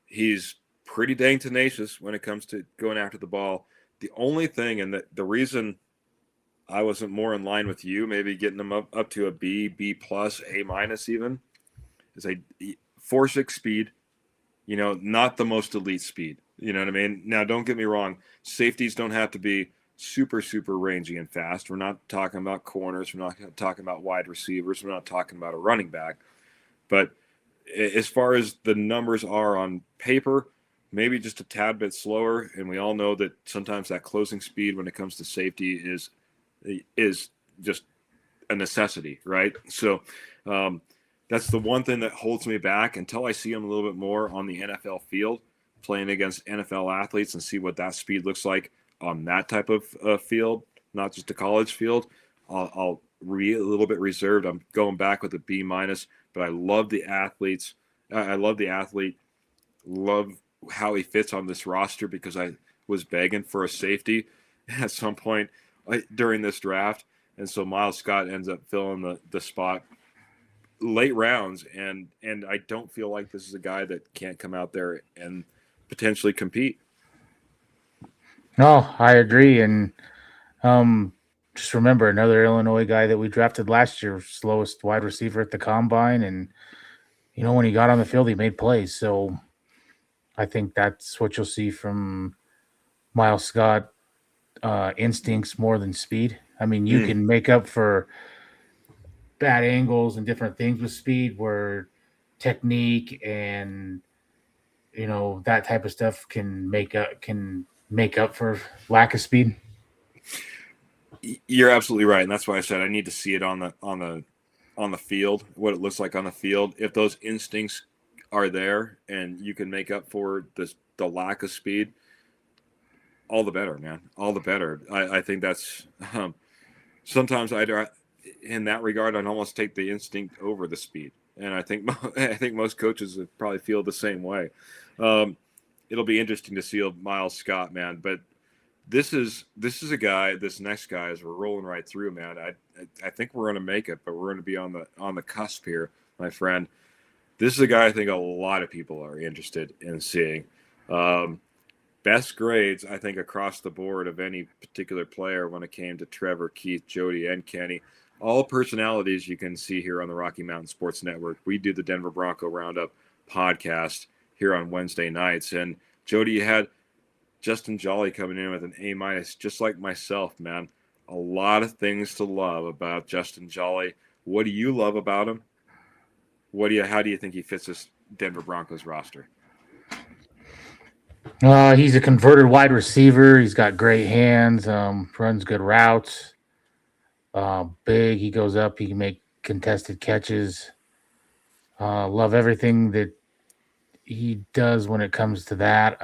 He's pretty dang tenacious when it comes to going after the ball. The only thing, and the reason I wasn't more in line with you, maybe getting him up to a B, B plus, A minus even, is a 4.6 speed, not the most elite speed. You know what I mean? Now, don't get me wrong. Safeties don't have to be super, super rangy and fast. We're not talking about corners. We're not talking about wide receivers. We're not talking about a running back. But as far as the numbers are on paper, maybe just a tad bit slower. And we all know that sometimes that closing speed when it comes to safety is just a necessity, right? So that's the one thing that holds me back until I see him a little bit more on the NFL field, playing against NFL athletes and see what that speed looks like on that type of field, not just a college field. I'll be a little bit reserved. I'm going back with a B minus. But I love the athletes. I love the athlete. Love how he fits on this roster because I was begging for a safety at some point during this draft. And so Miles Scott ends up filling the spot late rounds. And I don't feel like this is a guy that can't come out there and potentially compete. No, I agree. And just remember another Illinois guy that we drafted last year, slowest wide receiver at the combine. And, when he got on the field, he made plays. So I think that's what you'll see from Miles Scott, instincts more than speed. I mean, you can make up for bad angles and different things with speed where technique and, that type of stuff can make up for lack of speed. You're absolutely right, and that's why I said I need to see it on the field, what it looks like on the field. If those instincts are there and you can make up for the lack of speed, all the better, man. All the better. I think that's sometimes in that regard I'd almost take the instinct over the speed, and I think most coaches would probably feel the same way. It'll be interesting to see Miles Scott, man, but. This is a guy. This next guy, as we're rolling right through, man. I think we're going to make it, but we're going to be on the cusp here, my friend. This is a guy I think a lot of people are interested in seeing. Best grades, I think, across the board of any particular player when it came to Trevor, Keith, Jody, and Kenny. All personalities you can see here on the Rocky Mountain Sports Network. We do the Denver Bronco Roundup podcast here on Wednesday nights, and Jody, you had Justin Jolly coming in with an A minus, just like myself, man. A lot of things to love about Justin Jolly. What do you love about him? How do you think he fits this Denver Broncos roster? He's a converted wide receiver. He's got great hands. Runs good routes. Big. He goes up. He can make contested catches. Love everything that he does when it comes to that.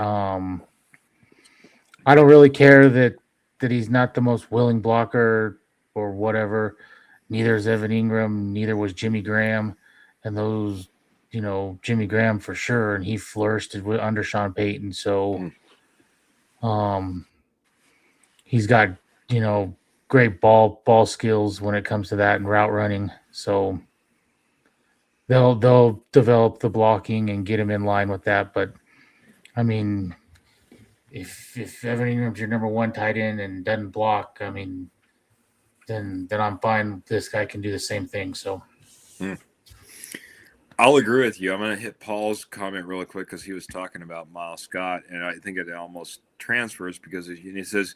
I don't really care that he's not the most willing blocker or whatever. Neither is Evan Ingram. Neither was Jimmy Graham. And those, Jimmy Graham for sure. And he flourished under Sean Payton. So he's got, great ball skills when it comes to that and route running. So they'll develop the blocking and get him in line with that. But, I mean, if Evan Ingram's your number one tight end and doesn't block, I mean, then I'm fine. This guy can do the same thing. So I'll agree with you. I'm going to hit Paul's comment really quick because he was talking about Miles Scott, and I think it almost transfers because he says,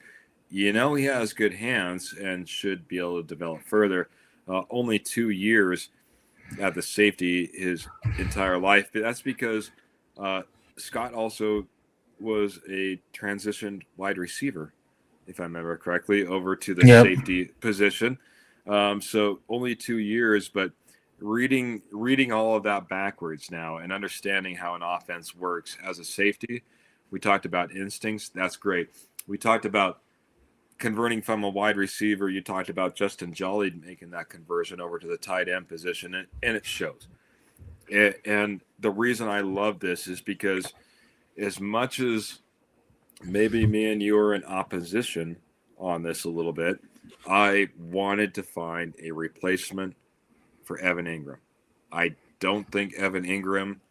he has good hands and should be able to develop further. Only 2 years at the safety his entire life. But that's because Scott also was a transitioned wide receiver, if I remember correctly, over to the safety position. So only 2 years, but reading all of that backwards now and understanding how an offense works as a safety. We talked about instincts. That's great. We talked about converting from a wide receiver. You talked about Justin Jolly making that conversion over to the tight end position, and it shows. And the reason I love this is because as much as maybe me and you are in opposition on this a little bit, I wanted to find a replacement for Evan Ingram. I don't think Evan Ingram,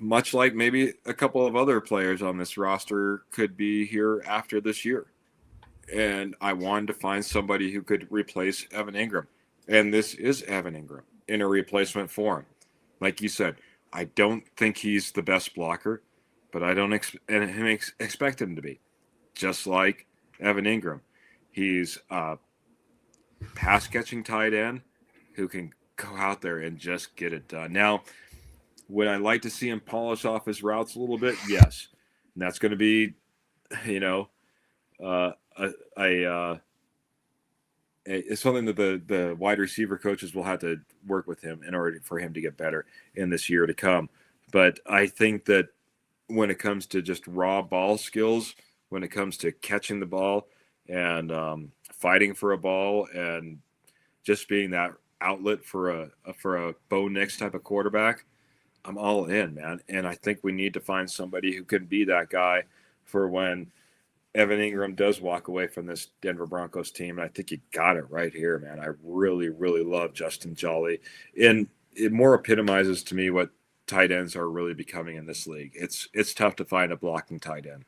much like maybe a couple of other players on this roster, could be here after this year. And I wanted to find somebody who could replace Evan Ingram. And this is Evan Ingram in a replacement form. Like you said, I don't think he's the best blocker, but I don't expect him to be. Just like Evan Ingram. He's a pass catching tight end who can go out there and just get it done. Now, would I like to see him polish off his routes a little bit? Yes. And that's going to be, you know, it's something that the wide receiver coaches will have to work with him in order for him to get better in this year to come. But I think that when it comes to just raw ball skills, when it comes to catching the ball and fighting for a ball and just being that outlet for a Bo Nix type of quarterback, I'm all in, man. And I think we need to find somebody who can be that guy for when Evan Ingram does walk away from this Denver Broncos team. And I think you got it right here, man. I really, really love Justin Jolly. And it more epitomizes to me what tight ends are really becoming in this league. It's tough to find a blocking tight end.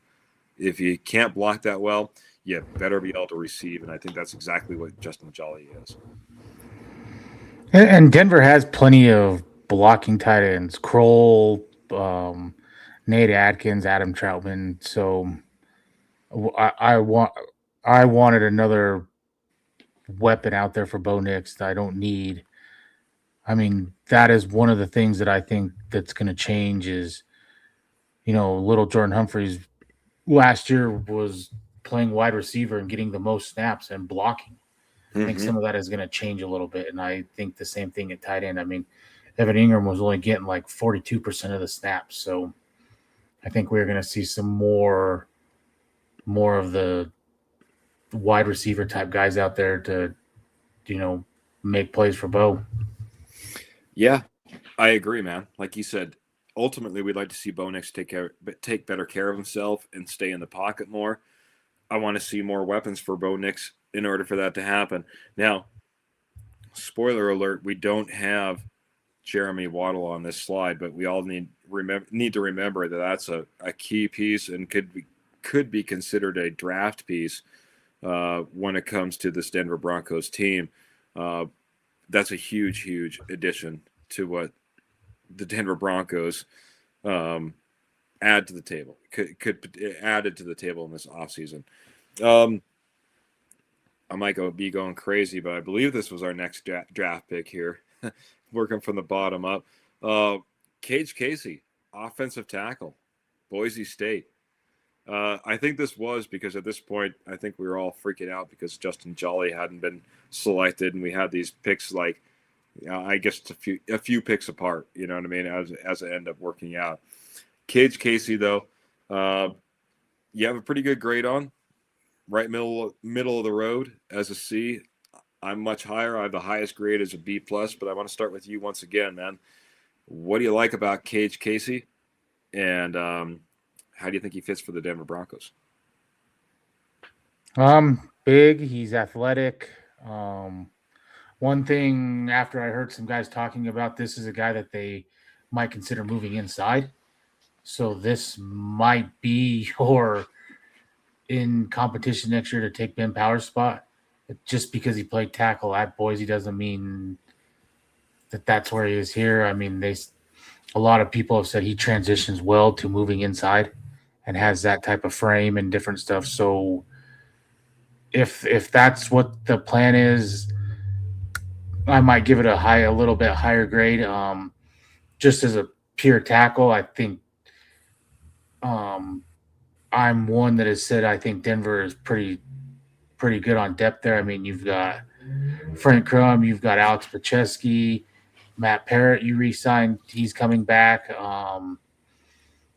If you can't block that well, you better be able to receive. And I think that's exactly what Justin Jolly is. And Denver has plenty of blocking tight ends. Kroll, Nate Adkins, Adam Troutman. So I wanted another weapon out there for Bo Nix that I don't need. I mean, that is one of the things that I think that's going to change is, little Jordan Humphreys last year was playing wide receiver and getting the most snaps and blocking. I think some of that is going to change a little bit. And I think the same thing at tight end. I mean, Evan Ingram was only getting like 42% of the snaps. So I think we're going to see some more of the wide receiver type guys out there to, make plays for Bo. Yeah, I agree, man. Like you said, ultimately we'd like to see Bo Nix take better care of himself and stay in the pocket more. I want to see more weapons for Bo Nix in order for that to happen. Now, spoiler alert, we don't have Jeremy Waddle on this slide, but we all need to remember that that's a key piece and could be considered a draft piece when it comes to this Denver Broncos team. That's a huge addition to what the Denver Broncos add to the table. Could add it to the table in this offseason. I might be going crazy, but I believe this was our next draft pick here, working from the bottom up. Cage Casey, offensive tackle, Boise State. I think this was because at this point, I think we were all freaking out because Justin Jolly hadn't been selected, and we had these picks like, I guess it's a few picks apart. You know what I mean? As it ended up working out. Cage Casey, though, you have a pretty good grade on. Right middle of the road as a C. I'm much higher. I have the highest grade as a B+, but I want to start with you once again, man. What do you like about Cage Casey? And how do you think he fits for the Denver Broncos? Big. He's athletic. One thing after I heard some guys talking about this is a guy that they might consider moving inside. So this might be your in competition next year to take Ben Power's spot. Just because he played tackle at Boise doesn't mean that that's where he is here. I mean, a lot of people have said he transitions well to moving inside and has that type of frame and different stuff. So if that's what the plan is, I might give it a little bit higher grade. Just as a pure tackle, I think I'm one that has said I think Denver is pretty good on depth there. I mean, you've got Frank Crum, you've got Alex Pacheski, Matt Parrott, you re-signed, he's coming back.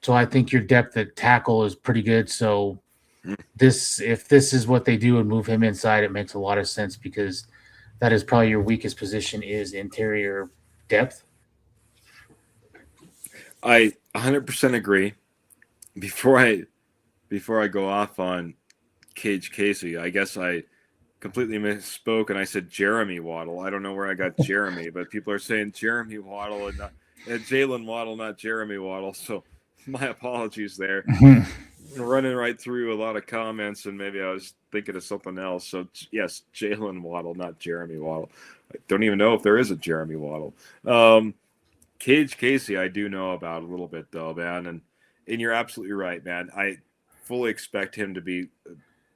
So I think your depth at tackle is pretty good. So if this is what they do and move him inside, it makes a lot of sense because that is probably your weakest position is interior depth. I 100% agree. Before I go off on Cage Casey, I guess I completely misspoke and I said Jeremy Waddle. I don't know where I got Jeremy, but people are saying Jeremy Waddle and Jalen Waddle, not Jeremy Waddle. So my apologies there. Running right through a lot of comments, and maybe I was thinking of something else. So yes, Jalen Waddle, not Jeremy Waddle. I don't even know if there is a Jeremy Waddle. Cage Casey, I do know about a little bit though, man, and you're absolutely right, man. I fully expect him to be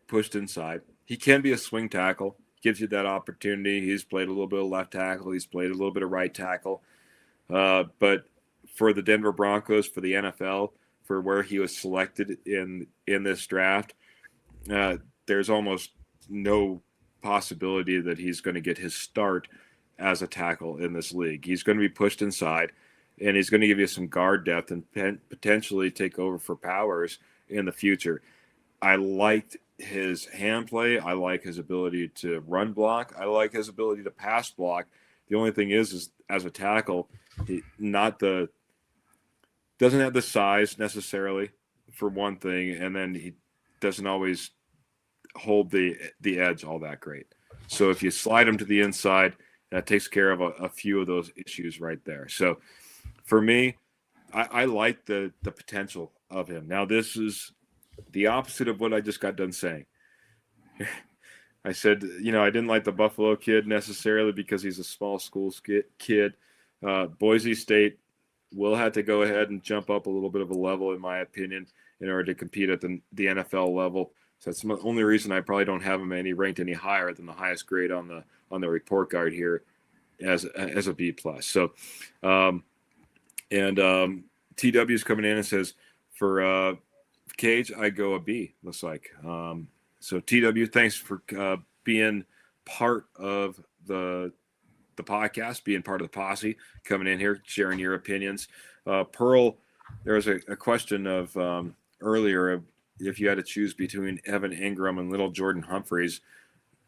pushed inside. He can be a swing tackle, gives you that opportunity. He's played a little bit of left tackle. He's played a little bit of right tackle. But for the Denver Broncos, for the NFL, for where he was selected in this draft, there's almost no possibility that he's going to get his start as a tackle in this league. He's going to be pushed inside, and he's going to give you some guard depth and potentially take over for Powers in the future. I liked his hand play. I like his ability to run block. I like his ability to pass block. The only thing is as a tackle, he doesn't have the size necessarily for one thing, and then he doesn't always hold the edge all that great. So if you slide him to the inside, that takes care of a few of those issues right there. So for me, I like the potential of him. Now, this is the opposite of what I just got done saying. I said, I didn't like the Buffalo kid necessarily because he's a small school kid. Boise State will have to go ahead and jump up a little bit of a level, in my opinion, in order to compete at the NFL level. So that's the only reason I probably don't have him ranked any higher than the highest grade on the report card here as a B+. So, TW's coming in and says for Cage, I go a B. Looks like. So TW, thanks for being part of the podcast, being part of the posse, coming in here, sharing your opinions. Pearl, there was a question of earlier, if you had to choose between Evan Ingram and Little Jordan Humphreys,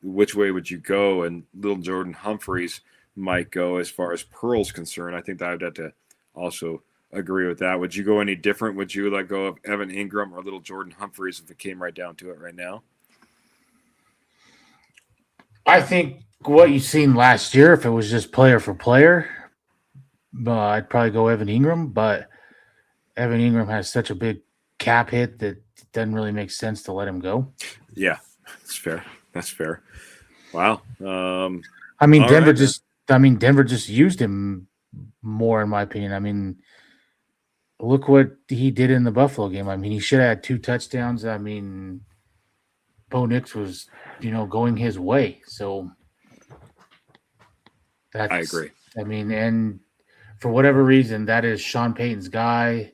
which way would you go? And Little Jordan Humphreys might go as far as Pearl's concerned. I think that I'd have to also agree with that. Would you go any different? Would you let go of Evan Ingram or Little Jordan Humphreys if it came right down to it right now? I think what you've seen last year, if it was just player for player, I'd probably go Evan Ingram, but Evan Ingram has such a big cap hit that it doesn't really make sense to let him go. Yeah, that's fair. That's fair. Wow. Denver just used him more, in my opinion. Look what he did in the Buffalo game. He should have had 2 touchdowns. Bo Nix was, going his way. So I agree. And for whatever reason, that is Sean Payton's guy.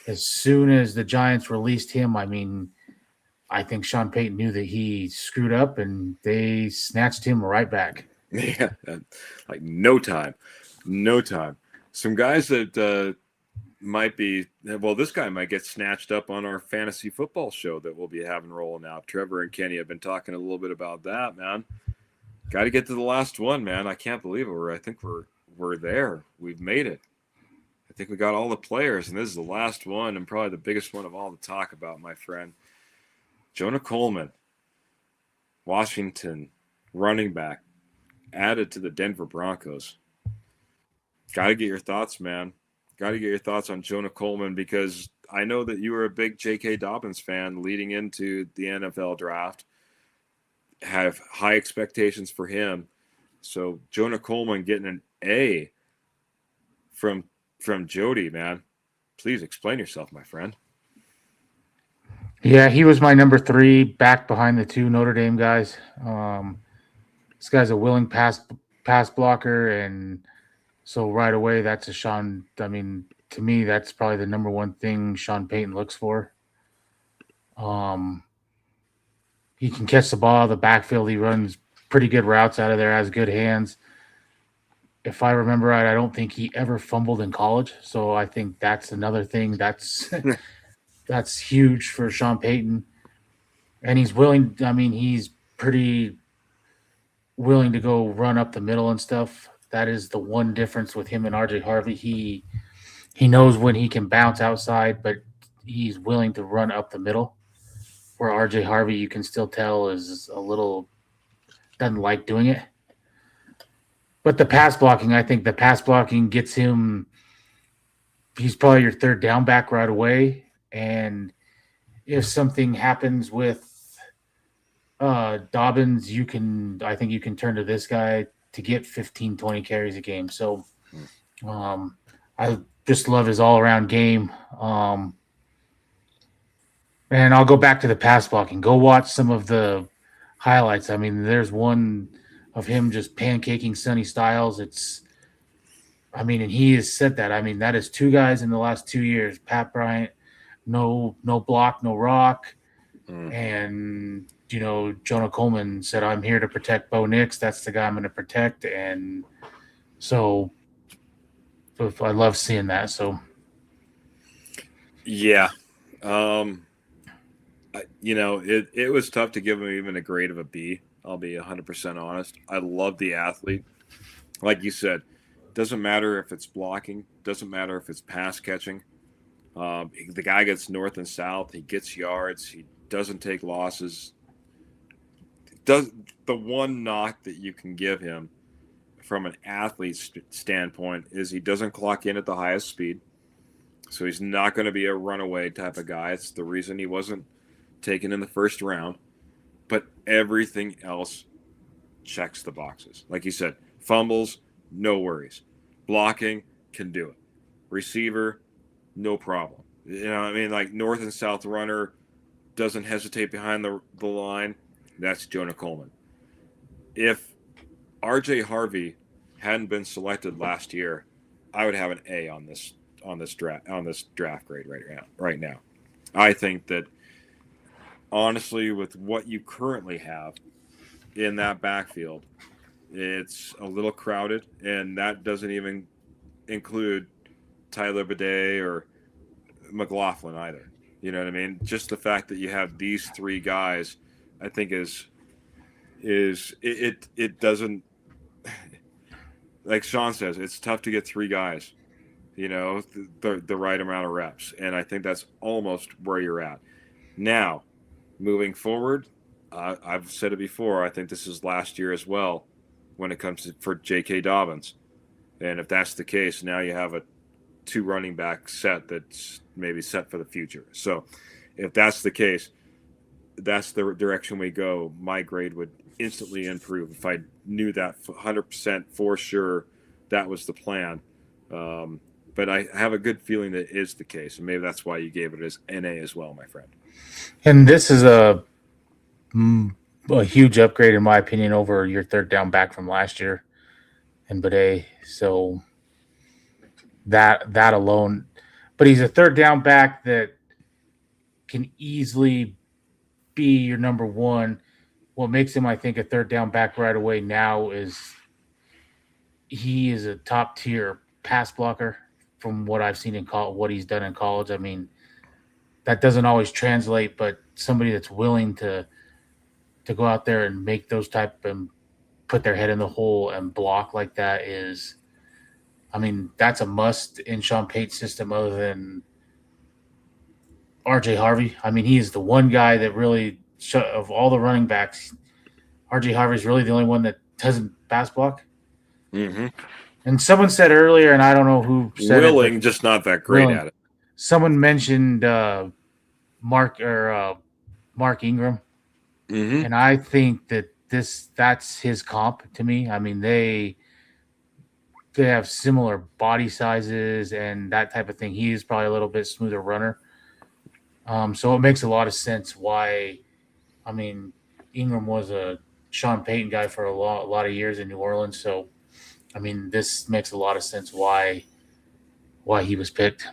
As soon as the Giants released him, I think Sean Payton knew that he screwed up, and they snatched him right back. Yeah, like no time. Some guys that might be, this guy might get snatched up on our fantasy football show that we'll be having rolling out. Trevor and Kenny have been talking a little bit about that, man. Got to get to the last one, man. I can't believe it. I think we're there. We've made it. I think we got all the players, and this is the last one and probably the biggest one of all to talk about, my friend. Jonah Coleman, Washington, running back, added to the Denver Broncos. Got to get your thoughts, man. Got to get your thoughts on Jonah Coleman, because I know that you were a big J.K. Dobbins fan leading into the NFL draft. Have high expectations for him. So Jonah Coleman getting an A from Jody, man. Please explain yourself, my friend. Yeah, he was my number 3, back behind the 2 Notre Dame guys. This guy's a willing pass blocker, and so right away, that's a Sean. To me, that's probably the number 1 thing Sean Payton looks for. He can catch the ball, the backfield. He runs pretty good routes out of there, has good hands. If I remember right, I don't think he ever fumbled in college. So I think that's another thing that's huge for Sean Payton. And he's willing, I mean, he's pretty willing to go run up the middle and stuff. That is the one difference with him and RJ Harvey. He knows when he can bounce outside, but he's willing to run up the middle. Where RJ Harvey, you can still tell, is a little doesn't like doing it. But the pass blocking, I think the pass blocking gets him. He's probably your third down back right away. And if something happens with Dobbins, I think you can turn to this guy to get 15, 20 carries a game. So I just love his all around game. And I'll go back to the pass blocking. Go watch some of the highlights. I mean, there's one of him just pancaking Sonny Styles. And he has said that. I mean, that is two guys in the last 2 years. Pat Bryant, no block, no rock. And, Jonah Coleman said, I'm here to protect Bo Nix. That's the guy I'm going to protect. And so I love seeing that. So, yeah. It was tough to give him even a grade of a B. I'll be 100% honest. I love the athlete. Like you said, doesn't matter if it's blocking, doesn't matter if it's pass catching. The guy gets north and south. He gets yards. He doesn't take losses. The one knock that you can give him from an athlete's standpoint is he doesn't clock in at the highest speed. So he's not going to be a runaway type of guy. It's the reason he wasn't taken in the first round. But everything else checks the boxes. Like you said, fumbles, no worries. Blocking, can do it. Receiver, no problem. Like north and south runner, doesn't hesitate behind the line. That's Jonah Coleman. If RJ Harvey hadn't been selected last year, I would have an A on this draft grade right now. I think that honestly, with what you currently have in that backfield, it's a little crowded, and that doesn't even include Tyler Bidet or McLaughlin either. You know what I mean? Just the fact that you have these three guys, I think it doesn't, like Sean says, it's tough to get three guys, the right amount of reps. And I think that's almost where you're at. Now, moving forward, I've said it before, I think this is last year as well when it comes for J.K. Dobbins. And if that's the case, now you have a two running back set that's maybe set for the future. So if that's the case, that's the direction we go. My grade would instantly improve if I knew that 100% for sure that was the plan. But I have a good feeling that is the case, and maybe that's why you gave it as NA as well, my friend. And this is a huge upgrade, in my opinion, over your third down back from last year and Bidet. So that alone, but he's a third down back that can easily be your number one. What makes him, I think, a third down back right away now is he is a top tier pass blocker from what I've seen in college, what he's done in college. I mean, that doesn't always translate, but somebody that's willing to go out there and make those type and put their head in the hole and block like that is, I mean, that's a must in Sean Payton's system other than RJ Harvey. I mean, he is the one guy that really, of all the running backs, RJ Harvey is really the only one that doesn't pass block. Mm-hmm. And someone said earlier, and I don't know who said it, just not that great at it. Someone mentioned Mark Ingram, and I think that that's his comp to me. I mean, they have similar body sizes and that type of thing. He's probably a little bit smoother runner. So it makes a lot of sense why, I mean, Ingram was a Sean Payton guy for a lot of years in New Orleans. So, I mean, this makes a lot of sense why he was picked.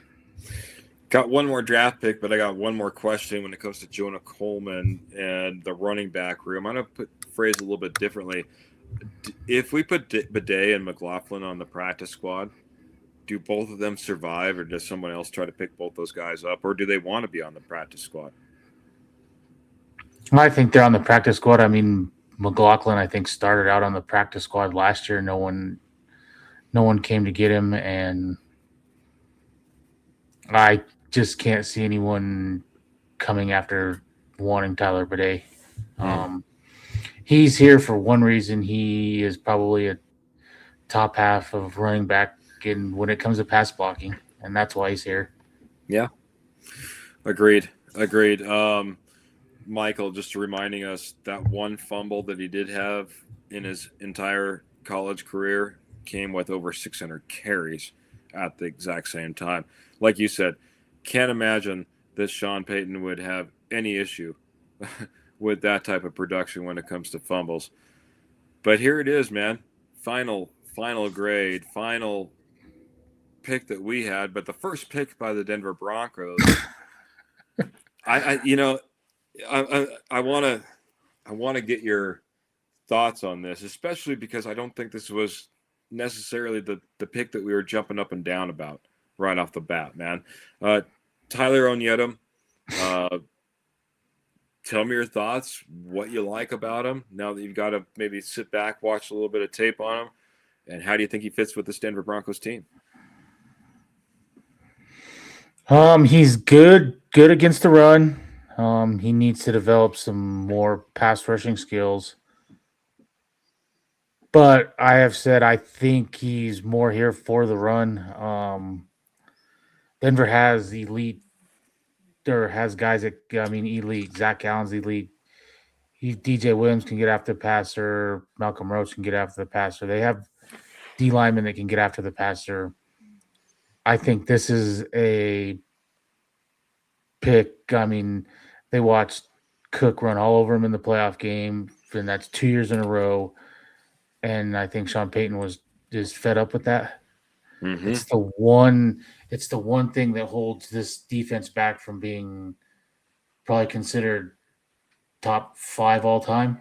Got one more draft pick, but I got one more question when it comes to Jonah Coleman and the running back room. I'm going to phrase it a little bit differently. If we put Bidet and McLaughlin on the practice squad, do both of them survive, or does someone else try to pick both those guys up, or do they want to be on the practice squad? I think they're on the practice squad. I mean, McLaughlin, I think, started out on the practice squad last year. No one came to get him, and I just can't see anyone coming after wanting Tyler Bidet. He's here for one reason. He is probably a top half of running back when it comes to pass blocking, and that's why he's here. Yeah, agreed. Michael, just reminding us that one fumble that he did have in his entire college career came with over 600 carries at the exact same time. Like you said, can't imagine that Sean Payton would have any issue with that type of production when it comes to fumbles. But here it is, man. Final grade, final pick that we had, but the first pick by the Denver Broncos. I want to get your thoughts on this, especially because I don't think this was necessarily the pick that we were jumping up and down about right off the bat, man. Tyler Onyedum, tell me your thoughts, what you like about him now that you've got to maybe sit back, watch a little bit of tape on him, and how do you think he fits with this Denver Broncos team? He's good against the run. He needs to develop some more pass rushing skills. But I have said I think he's more here for the run. Denver has guys that, elite. Zach Allen's elite. DJ Williams can get after the passer. Malcolm Roach can get after the passer. They have D linemen that can get after the passer. I think this is a pick. I mean, they watched Cook run all over him in the playoff game, and that's 2 years in a row. And I think Sean Payton was just fed up with that. Mm-hmm. It's the one thing that holds this defense back from being probably considered top 5 all time.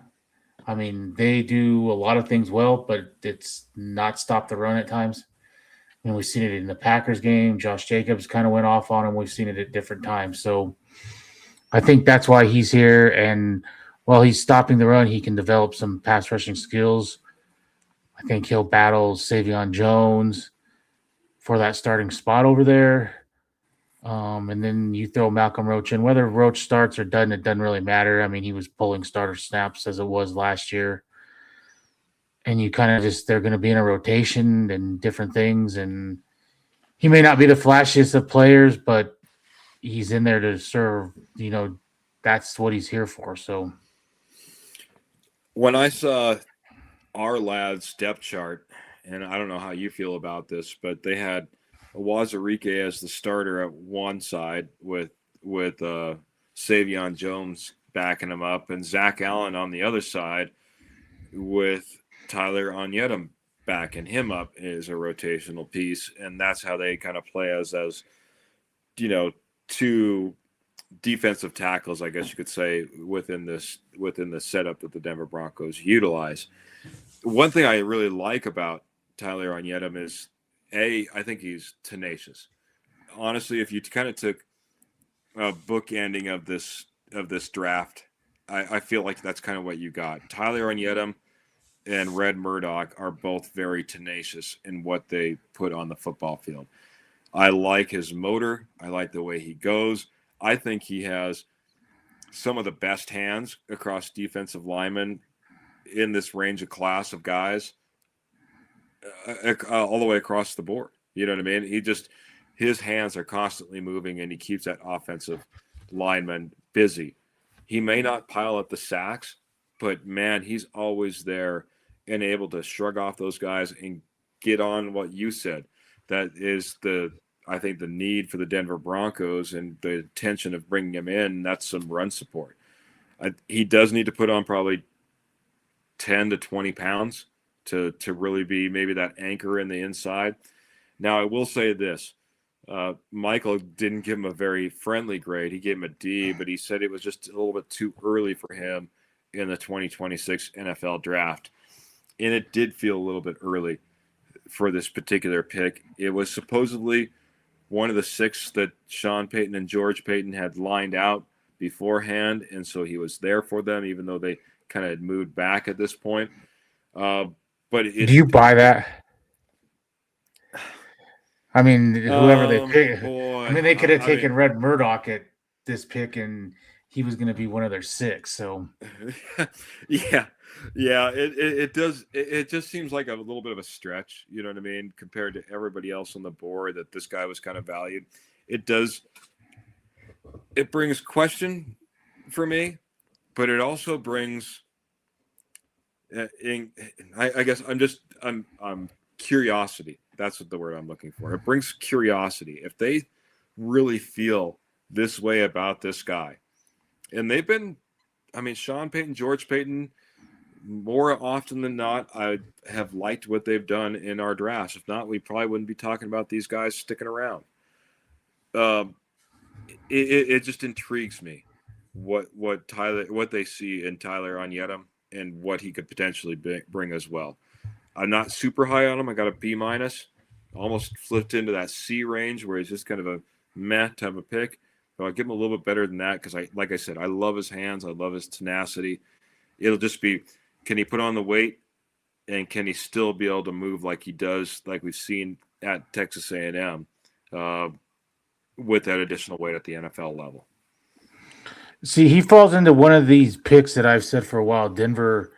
I mean, they do a lot of things well, but it's not stopped the run at times. I mean, we've seen it in the Packers game. Josh Jacobs kind of went off on him. We've seen it at different times. So I think that's why he's here. And while he's stopping the run, he can develop some pass rushing skills. I think he'll battle Savion Jones for that starting spot over there. And then you throw Malcolm Roach in. Whether Roach starts or doesn't, it doesn't really matter. I mean, he was pulling starter snaps as it was last year. And you kind of they're going to be in a rotation and different things. And he may not be the flashiest of players, but he's in there to serve. That's what he's here for. So when I saw our lads' depth chart, and I don't know how you feel about this, but they had Wazirike as the starter at one side with Savion Jones backing him up, and Zach Allen on the other side with Tyler Onyedum backing him up as a rotational piece, and that's how they kind of play as two defensive tackles, I guess you could say, within the setup that the Denver Broncos utilize. One thing I really like about Tyler Onyedum is, I think he's tenacious. Honestly, if you kind of took a bookending of this draft, I feel like that's kind of what you got. Tyler Onyedum and Red Murdoch are both very tenacious in what they put on the football field. I like his motor. I like the way he goes. I think he has some of the best hands across defensive linemen in this range of class of guys all the way across the board. You know what I mean? His hands are constantly moving, and he keeps that offensive lineman busy. He may not pile up the sacks, but man, he's always there and able to shrug off those guys and get on what you said. That is I think the need for the Denver Broncos and the intention of bringing him in. That's some run support. He does need to put on probably 10 to 20 pounds to really be maybe that anchor in the inside. Now, I will say this. Michael didn't give him a very friendly grade. He gave him a D, but he said it was just a little bit too early for him in the 2026 NFL draft. And it did feel a little bit early for this particular pick. It was supposedly one of the 6 that Sean Payton and George Payton had lined out beforehand, and so he was there for them, even though they kind of had moved back at this point. But do you buy that? I mean, whoever they pick. Boy, I mean, they could have taken Red Murdoch at this pick, and he was going to be one of their 6. So, yeah. It does. It just seems like a little bit of a stretch. You know what I mean, compared to everybody else on the board that this guy was kind of valued. It does. It brings question for me, but it also brings. I guess I'm curiosity. That's what the word I'm looking for. It brings curiosity. If they really feel this way about this guy, and they've been, I mean, Sean Payton, George Payton, more often than not, I have liked what they've done in our drafts. If not, we probably wouldn't be talking about these guys sticking around. It just intrigues me what they see in Tyler Onyeta and what he could potentially bring as well. I'm not super high on him. I got a B minus, almost flipped into that C range where he's just kind of a meh type of pick. But I'll give him a little bit better than that because, like I said, I love his hands. I love his tenacity. It'll just be, can he put on the weight, and can he still be able to move like he does, like we've seen at Texas A&M, with that additional weight at the NFL level? see, he falls into one of these picks that I've said for a while. Denver,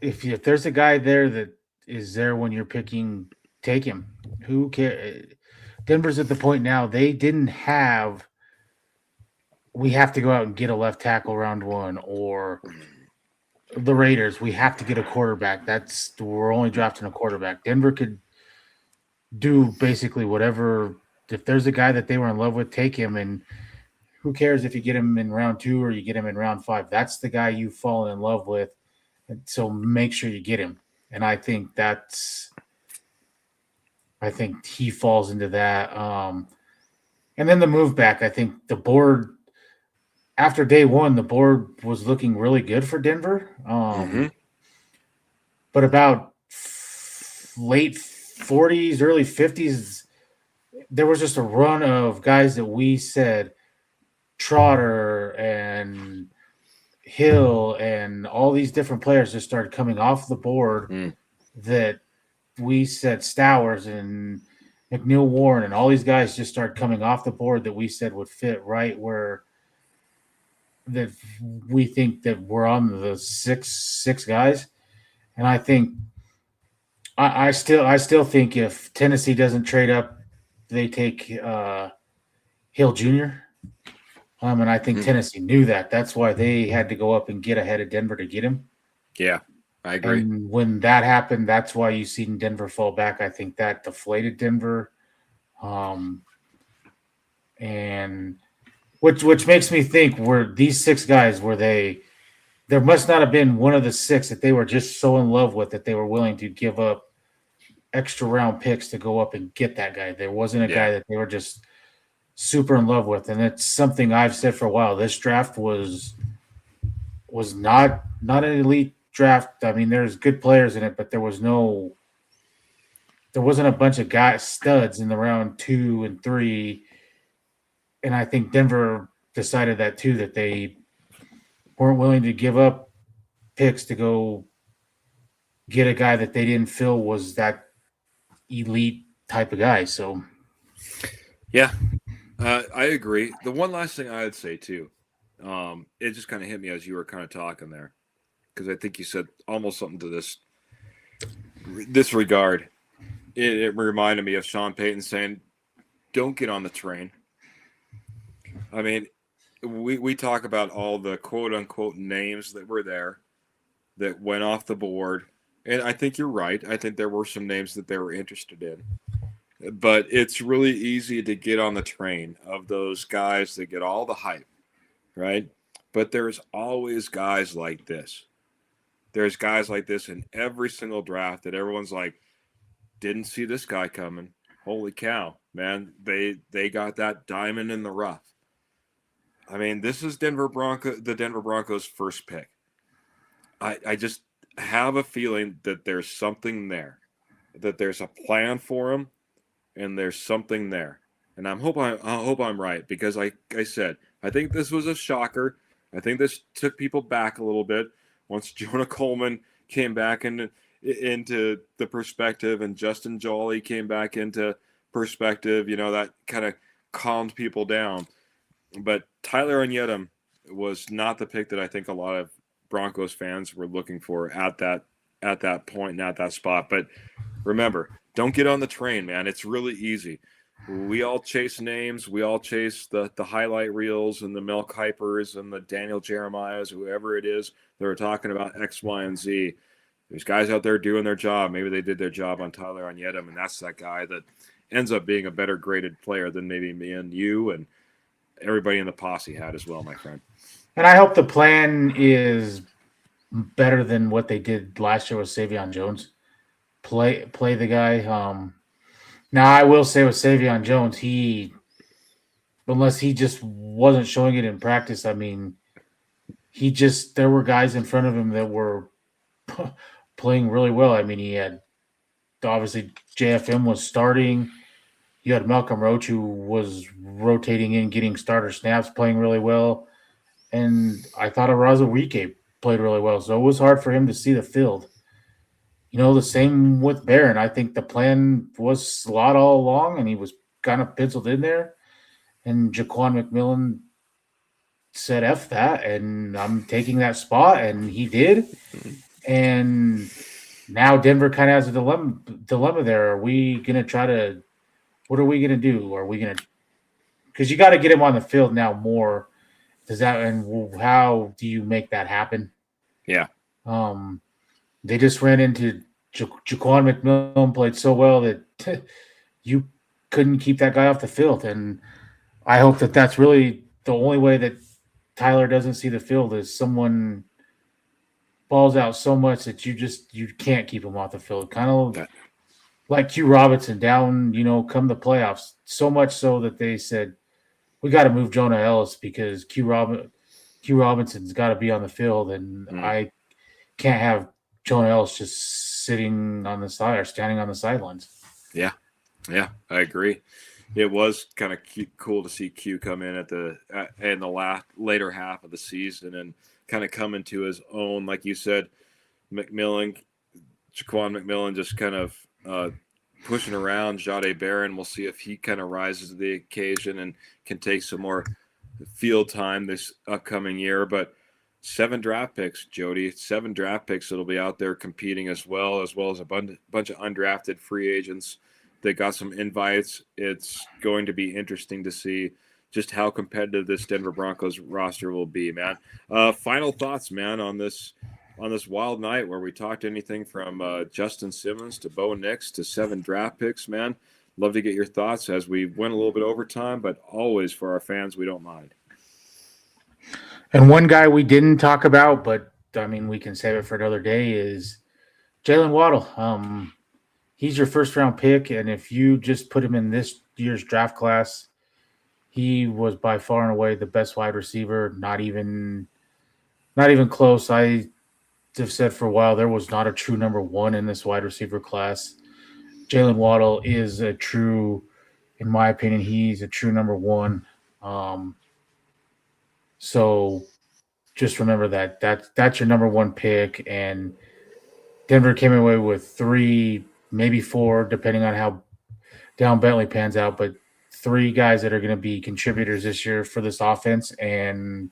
if there's a guy there that is there when you're picking, take him. Who cares? Denver's at the point now they didn't have. We have to go out and get a left tackle round 1, or the Raiders. We have to get a quarterback. We're only drafting a quarterback. Denver could do basically whatever. If there's a guy that they were in love with, take him. And who cares if you get him in round 2 or you get him in round 5? That's the guy you've fallen in love with. And so make sure you get him. And I think he falls into that. And then the move back, I think the board, after day 1, the board was looking really good for Denver. But about late 40s, early 50s, there was just a run of guys that we said, Trotter and Hill and all these different players just started coming off the board that we said, Stowers and McNeil Warren and all these guys just started coming off the board that we said would fit right where that we think that we're on the six guys. And I think I still think if Tennessee doesn't trade up, they take Hill Jr. And I think Tennessee knew that. That's why they had to go up and get ahead of Denver to get him. Yeah, I agree. And when that happened, that's why you seen Denver fall back. I think that deflated Denver. And which makes me think, were these 6 guys, there must not have been one of the 6 that they were just so in love with that they were willing to give up extra round picks to go up and get that guy. There wasn't a guy that they were just super in love with. And it's something I've said for a while. This draft was not an elite draft. I mean, there's good players in it, but there wasn't a bunch of guys, studs in the round 2 and 3. And I think Denver decided that too, that they weren't willing to give up picks to go get a guy that they didn't feel was that elite type of guy. So, yeah, I agree. The one last thing I would say too, it just kind of hit me as you were kind of talking there, because I think you said almost something to this regard. It reminded me of Sean Payton saying, "Don't get on the train." I mean, we talk about all the quote unquote names that were there that went off the board. And I think you're right. I think there were some names that they were interested in. But it's really easy to get on the train of those guys that get all the hype, right? But there's always guys like this. There's guys like this in every single draft that everyone's like, didn't see this guy coming, holy cow, man, they got that diamond in the rough. I mean, this is the Denver Broncos' first pick. I just have a feeling that there's something there, that there's a plan for him, and there's something there. And I hope I'm right, because like I said, I think this was a shocker. I think this took people back a little bit once Jonah Coleman came back into the perspective, and Justin Jolly came back into perspective. You know, that kind of calmed people down. But Tyler Onyedem was not the pick that I think a lot of Broncos fans were looking for at that point and at that spot. But remember, don't get on the train, man. It's really easy. We all chase names. We all chase the highlight reels and the Mel Kipers and the Daniel Jeremiahs, whoever it is that are talking about X, Y, and Z. There's guys out there doing their job. Maybe they did their job on Tyler Onyedem, and that's that guy that ends up being a better graded player than maybe me and you and everybody in the posse had as well, my friend. And I hope the plan is better than what they did last year with Savion Jones. Play the guy. Now I will say with Savion Jones, unless he just wasn't showing it in practice, I mean, there were guys in front of him that were playing really well. I mean, he had obviously JFM was starting. You had Malcolm Roach, who was rotating in, getting starter snaps, playing really well. And I thought Arazawike played really well. So it was hard for him to see the field. You know, the same with Barron. I think the plan was slot all along, and he was kind of penciled in there. And Jaquan McMillan said, F that, and I'm taking that spot, and he did. And now Denver kind of has a dilemma there. Are we going to what are we going to do? Are we going to – because you got to get him on the field now more. And how do you make that happen? Yeah. They just ran into Jaquan McMillan, played so well that you couldn't keep that guy off the field. And I hope that that's really the only way that Tyler doesn't see the field is someone balls out so much that you can't keep him off the field. Kind of like Q Robinson down, come the playoffs. So much so that they said, we got to move Jonah Ellis because Q Robinson's got to be on the field, and I can't have Jonah Ellis just sitting on the side or standing on the sidelines. Yeah, I agree. It was kind of cool to see Q come in in the later half of the season and kind of come into his own, like you said. Jaquan McMillan just kind of pushing around Jahdae Barron. We'll see if he kind of rises to the occasion and can take some more field time this upcoming year. But 7 draft picks, Jody. 7 draft picks that'll be out there competing as well as a bunch of undrafted free agents that got some invites. It's going to be interesting to see just how competitive this Denver Broncos roster will be, man. Final thoughts, man, on this wild night where we talked anything from Justin Simmons to Bo Nix to 7 draft picks, man. Love to get your thoughts as we went a little bit over time, but always for our fans, we don't mind. And one guy we didn't talk about, but I mean, we can save it for another day, is Jalen Waddle. He's your first round pick. And if you just put him in this year's draft class, he was by far and away the best wide receiver. Not even close. I have said for a while there was not a true number 1 in this wide receiver class. Jalen Waddle is in my opinion, he's a true number 1. So just remember that's your number 1 pick, and Denver came away with 3, maybe 4, depending on how down Bentley pans out, but 3 guys that are going to be contributors this year for this offense and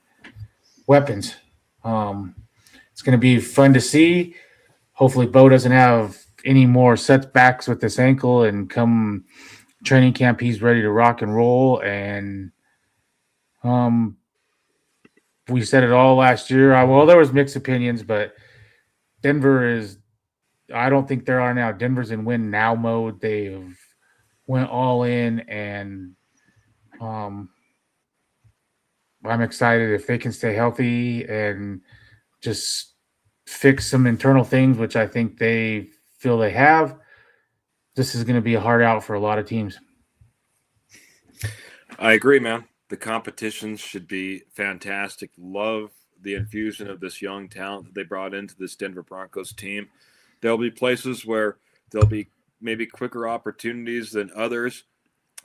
weapons. It's going to be fun to see. Hopefully Bo doesn't have any more setbacks with this ankle, and come training camp, he's ready to rock and roll. And we said it all last year. Well, there was mixed opinions, but I don't think there are now. Denver's in win now mode. They've went all in, and I'm excited if they can stay healthy and just fix some internal things, which I think they feel they have. this is going to be a hard out for a lot of teams. I agree, man. The competition should be fantastic. Love the infusion of this young talent that they brought into this Denver Broncos team. There'll be places where there'll be maybe quicker opportunities than others,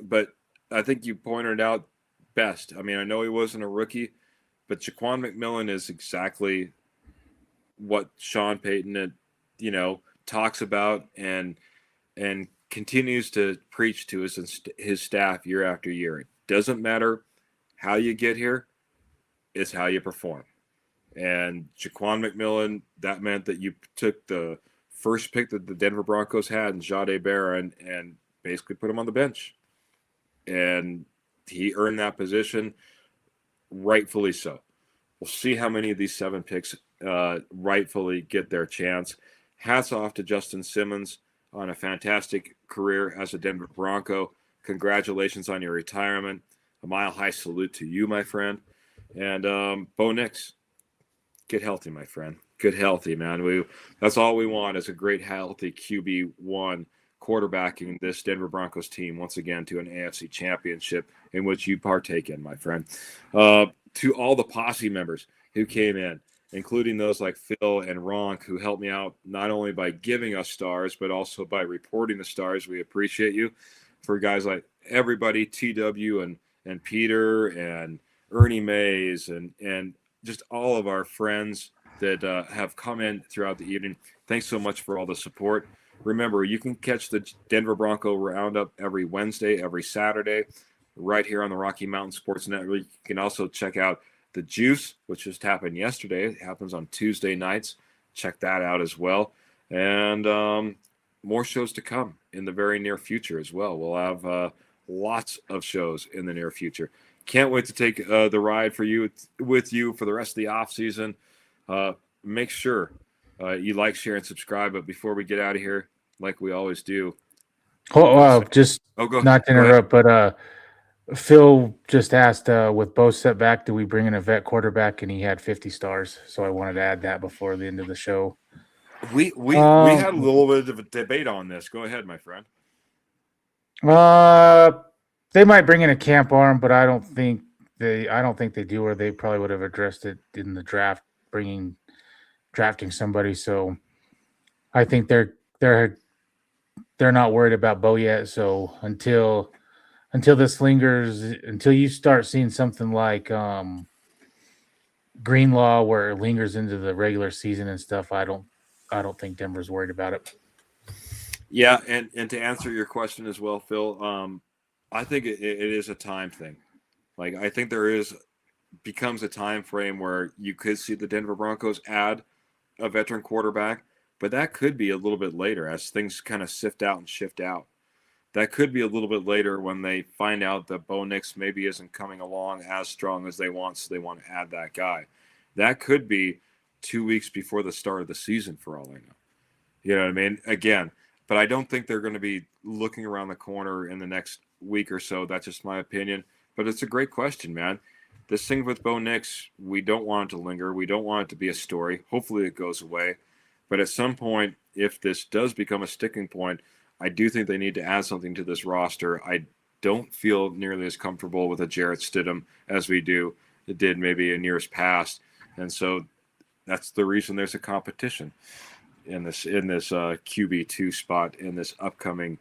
but I think you pointed out best. I mean, I know he wasn't a rookie, but Jaquan McMillan is exactly what Sean Payton, talks about and continues to preach to his staff year after year. It doesn't matter how you get here, it's how you perform. And Jaquan McMillan, that meant that you took the first pick that the Denver Broncos had in Jahdae Barron and basically put him on the bench. And he earned that position, rightfully so. We'll see how many of these 7 picks rightfully get their chance. Hats off to Justin Simmons on a fantastic career as a Denver Bronco. Congratulations on your retirement. A mile-high salute to you, my friend. And Bo Nix, get healthy, my friend. Get healthy, man. That's all we want is a great, healthy QB1 quarterbacking this Denver Broncos team once again to an AFC championship in which you partake in, my friend. To all the posse members who came in, including those like Phil and Ronk, who helped me out not only by giving us stars, but also by reporting the stars. We appreciate you. For guys like everybody, TW and Peter and Ernie Mays and just all of our friends that have come in throughout the evening. Thanks so much for all the support. Remember, you can catch the Denver Bronco Roundup every Wednesday, every Saturday, right here on the Rocky Mountain Sports Network. You can also check out The Juice, which just happened yesterday. It happens on Tuesday nights. Check that out as well. And more shows to come in the very near future as well. We'll have lots of shows in the near future. Can't wait to take the ride with you for the rest of the off season. Make sure you like, share, and subscribe. But before we get out of here, like we always do. Not to interrupt, but Phil just asked, with Bo set back, do we bring in a vet quarterback? And he had 50 stars. So I wanted to add that before the end of the show. We had a little bit of a debate on this. Go ahead, my friend. They might bring in a camp arm, but I don't think they do, or they probably would have addressed it in the draft, drafting somebody. So I think they're not worried about Bo yet. So until this lingers, until you start seeing something like Greenlaw where it lingers into the regular season and stuff, I don't think Denver's worried about it. Yeah, and to answer your question as well, Phil, I think it is a time thing. Like, I think becomes a time frame where you could see the Denver Broncos add a veteran quarterback, but that could be a little bit later as things kind of sift out and shift out. That could be a little bit later when they find out that Bo Nix maybe isn't coming along as strong as they want, so they want to add that guy. That could be 2 weeks before the start of the season, for all I know. You know what I mean? Again, but I don't think they're going to be looking around the corner in the next week or so. That's just my opinion. But it's a great question, man. This thing with Bo Nix, we don't want it to linger. We don't want it to be a story. Hopefully it goes away. But at some point, if this does become a sticking point, I do think they need to add something to this roster. I don't feel nearly as comfortable with a Jarrett Stidham as we did maybe in years past. And so that's the reason there's a competition in this QB2 spot in this upcoming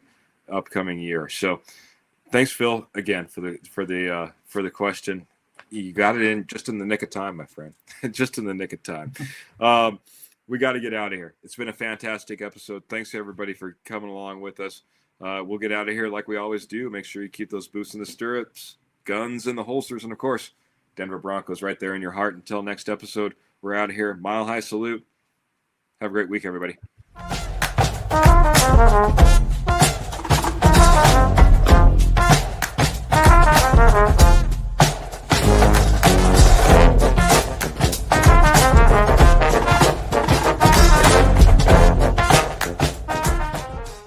year. So thanks, Phil, again for the question. You got it in just in the nick of time, my friend. Just in the nick of time. We got to get out of here. It's been a fantastic episode. Thanks to everybody for coming along with us. We'll get out of here like we always do. Make sure you keep those boots in the stirrups, guns in the holsters, and of course, Denver Broncos right there in your heart. Until next episode, we're out of here. Mile high salute. Have a great week, everybody.